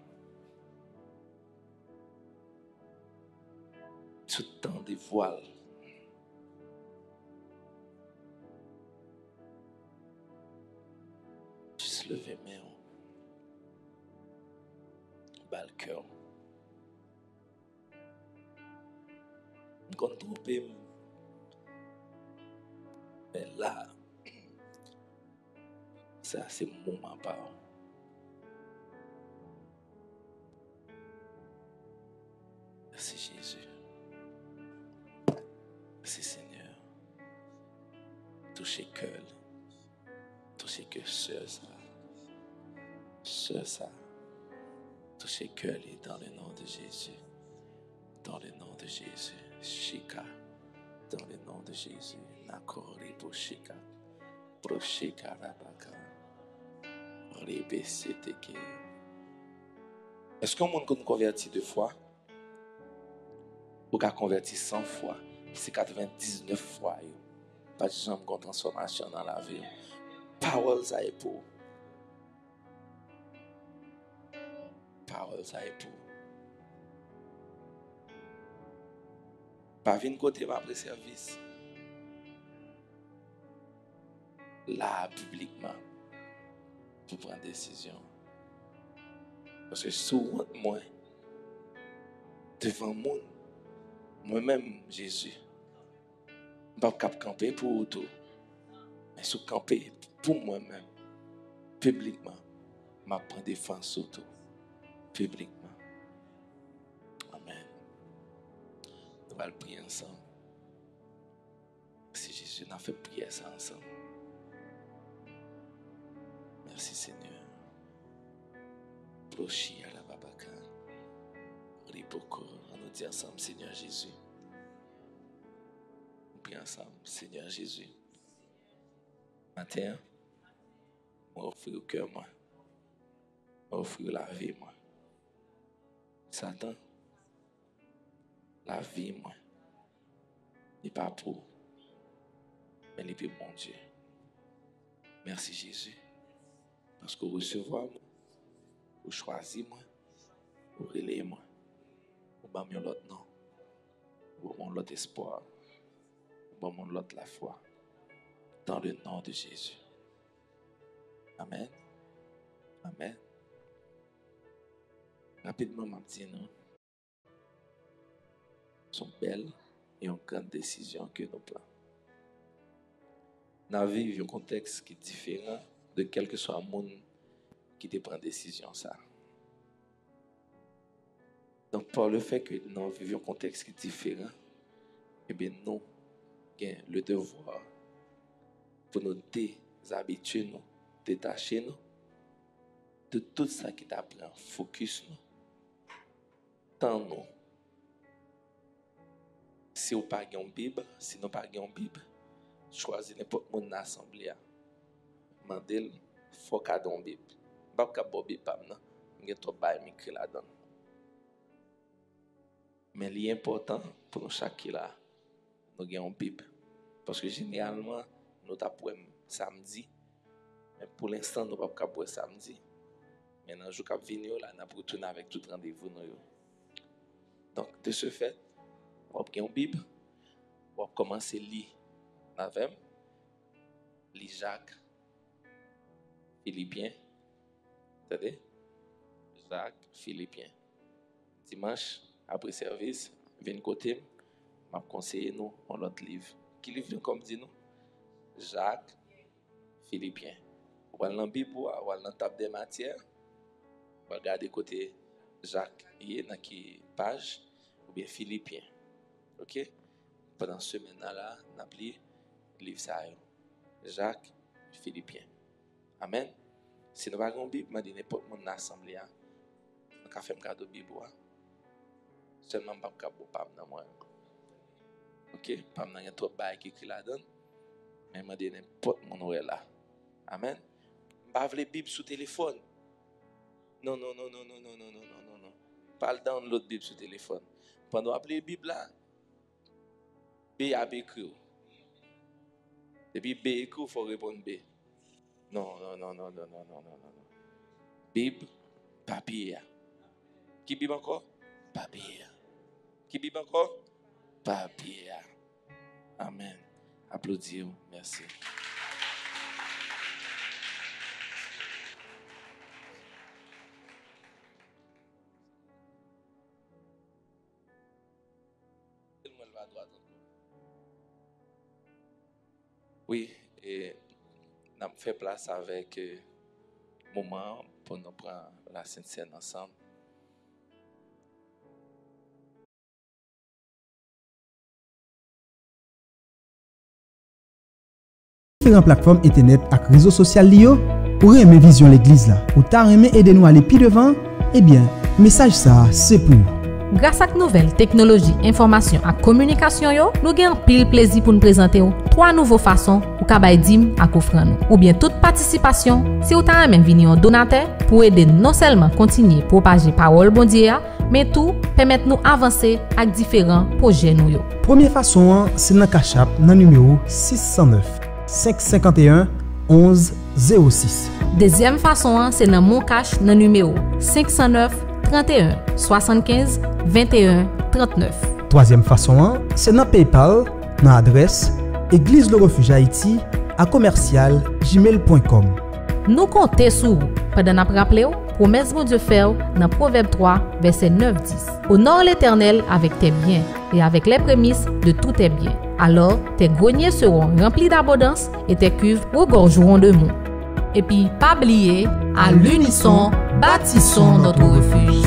Tout le temps des voiles. Juste lever mes mains. Bas le cœur. Quand on peut, mais là, ça c'est mon moment pas. Merci Jésus. Merci Seigneur. Touchez cœur. Touchez cœur, sœur ça. Sœur ça. Touchez cœur dans le nom de Jésus. Dans le nom de Jésus. Shika. Dans le nom de Jésus. Nakori pour Shika. Pour Shika Rabaka. Rebe Seteke. Est-ce qu'un monde qu'on convertit 2 fois? Ou qu'on convertit 100 fois? C'est 99 fois. Pas de jambe qu'on transformation dans la vie. Power ça est pour. Power ça est pour. Pas venir côté après service. Là, publiquement, pour prendre décision. Parce que souvent, moi, devant moi, moi-même, Jésus, je ne peux pas camper pour tout. Mais si je camper pour moi-même, publiquement, je prends défense sur tout. Publiquement. Amen. Nous allons prier ensemble. Si Jésus n'a fait prier ça ensemble. Merci Seigneur. Prochi à la babaka. Ripoko. On nous dit ensemble, Seigneur Jésus. On prie ensemble, Seigneur Jésus. Matin, moi offrir le cœur, moi. Offrir la vie, moi. Satan, la vie, moi. Il n'est pas pour, mais il est pour mon Dieu. Merci Jésus. Parce que vous recevez moi, vous choisissez moi, vous relayez moi, vous m'avez l'autre nom, vous m'avez l'autre espoir, vous m'avez l'autre la foi. Dans le nom de Jésus. Amen. Amen. Rapidement, m'a dit nous sont belles et une grande décision que nous prenons. Nous vivons un contexte qui est différent de quel que soit le monde qui te prend décision ça. Donc par le fait que nous vivons un contexte qui est différent, eh bien nous avons le devoir pour nous déshabituer, nous détacher nous de tout ça qui t'apprend, focus nous, tant nous. Si vous n'avez pas de Bible, si nous n'avons pas de Bible, choisissez n'importe mon assemblée. Mandel, faut qu'il y ait une Bible. Pas que vous Bible, vous avez écrit là-dedans. Mais l'important pour nous chaque là, nous avons une Bible. Parce que généralement, nous avons samedi. Mais pour l'instant, nous n'avons pas de samedi. Mais dans le jour qui vient, nous avons retourné avec tout rendez-vous. Donc, de ce fait, on va prendre une Bible, on va commencer à lire avec lire Jacques, Philippiens, attendez, Jacques, Philippiens. Dimanche, après service, viens côté, m'a conseillé nous un autre livre. Qui livre comme dit nous? Jacques, Philippiens. On va dans la Bible, on va dans la table des matières, on va regarder côté Jacques, il y a dans qui page, ou bien Philippiens. Ok? Pendant ce semaine-là, on a lu le livre ça. Jacques, Philippiens. Amen. Si nous avons une Bible, je dis n'importe monde dans l'assemblée, nous avons fait un cadeau de Bible. Seulement, je ne peux pas faire moi. Ok? Pas de trop de choses qui écrit là-dedans. Mais je dis n'importe monde là. Amen. Je ne peux pas faire la Bible sur téléphone. Non. Pas dans l'autre Bible sur téléphone. Pendant appeler la Bible là, B a écrit. Et puis B écrit, il faut répondre B. Non. Bible, papier. Qui Bible encore? Papier. Qui Bible encore? Papier. Amen. Applaudissez-vous. Merci. Oui, et nous avons fait place avec moment pour nous prendre la Sainte Seine ensemble. Différentes plateformes internet et réseaux sociaux liés pour aimer vision l'église là. Ou t'as aimé aider nous à aller plus devant? Eh bien, message ça, c'est pour. Grâce à nouvelles technologies, information et communication, nous avons pile plaisir pour nous présenter 3 nouvelles façons pour kabay dim à offrande. Ou bien toute participation, si vous avez même venir en donateur pour aider non seulement continuer à propager parole bon Dieu, mais tout permettre nous avancer avec différents projets nous. Première façon, c'est dans Cash App, dans numéro 609 551 11 06. Deuxième façon, c'est dans Mon Cash, dans numéro 509 31 75 21 39. Troisième façon, c'est dans PayPal, dans l'adresse Église le Refuge Haïti à commercial@gmail.com. Nous comptons sur vous pendant notre rappel, promesse de Dieu fait dans Proverbe 3, verset 9-10. Honore l'Éternel avec tes biens et avec les prémices de tous tes biens. Alors tes greniers seront remplis d'abondance et tes cuves regorgeront de monts. Et puis, pas oublier, à l'unisson, bâtissons notre refuge.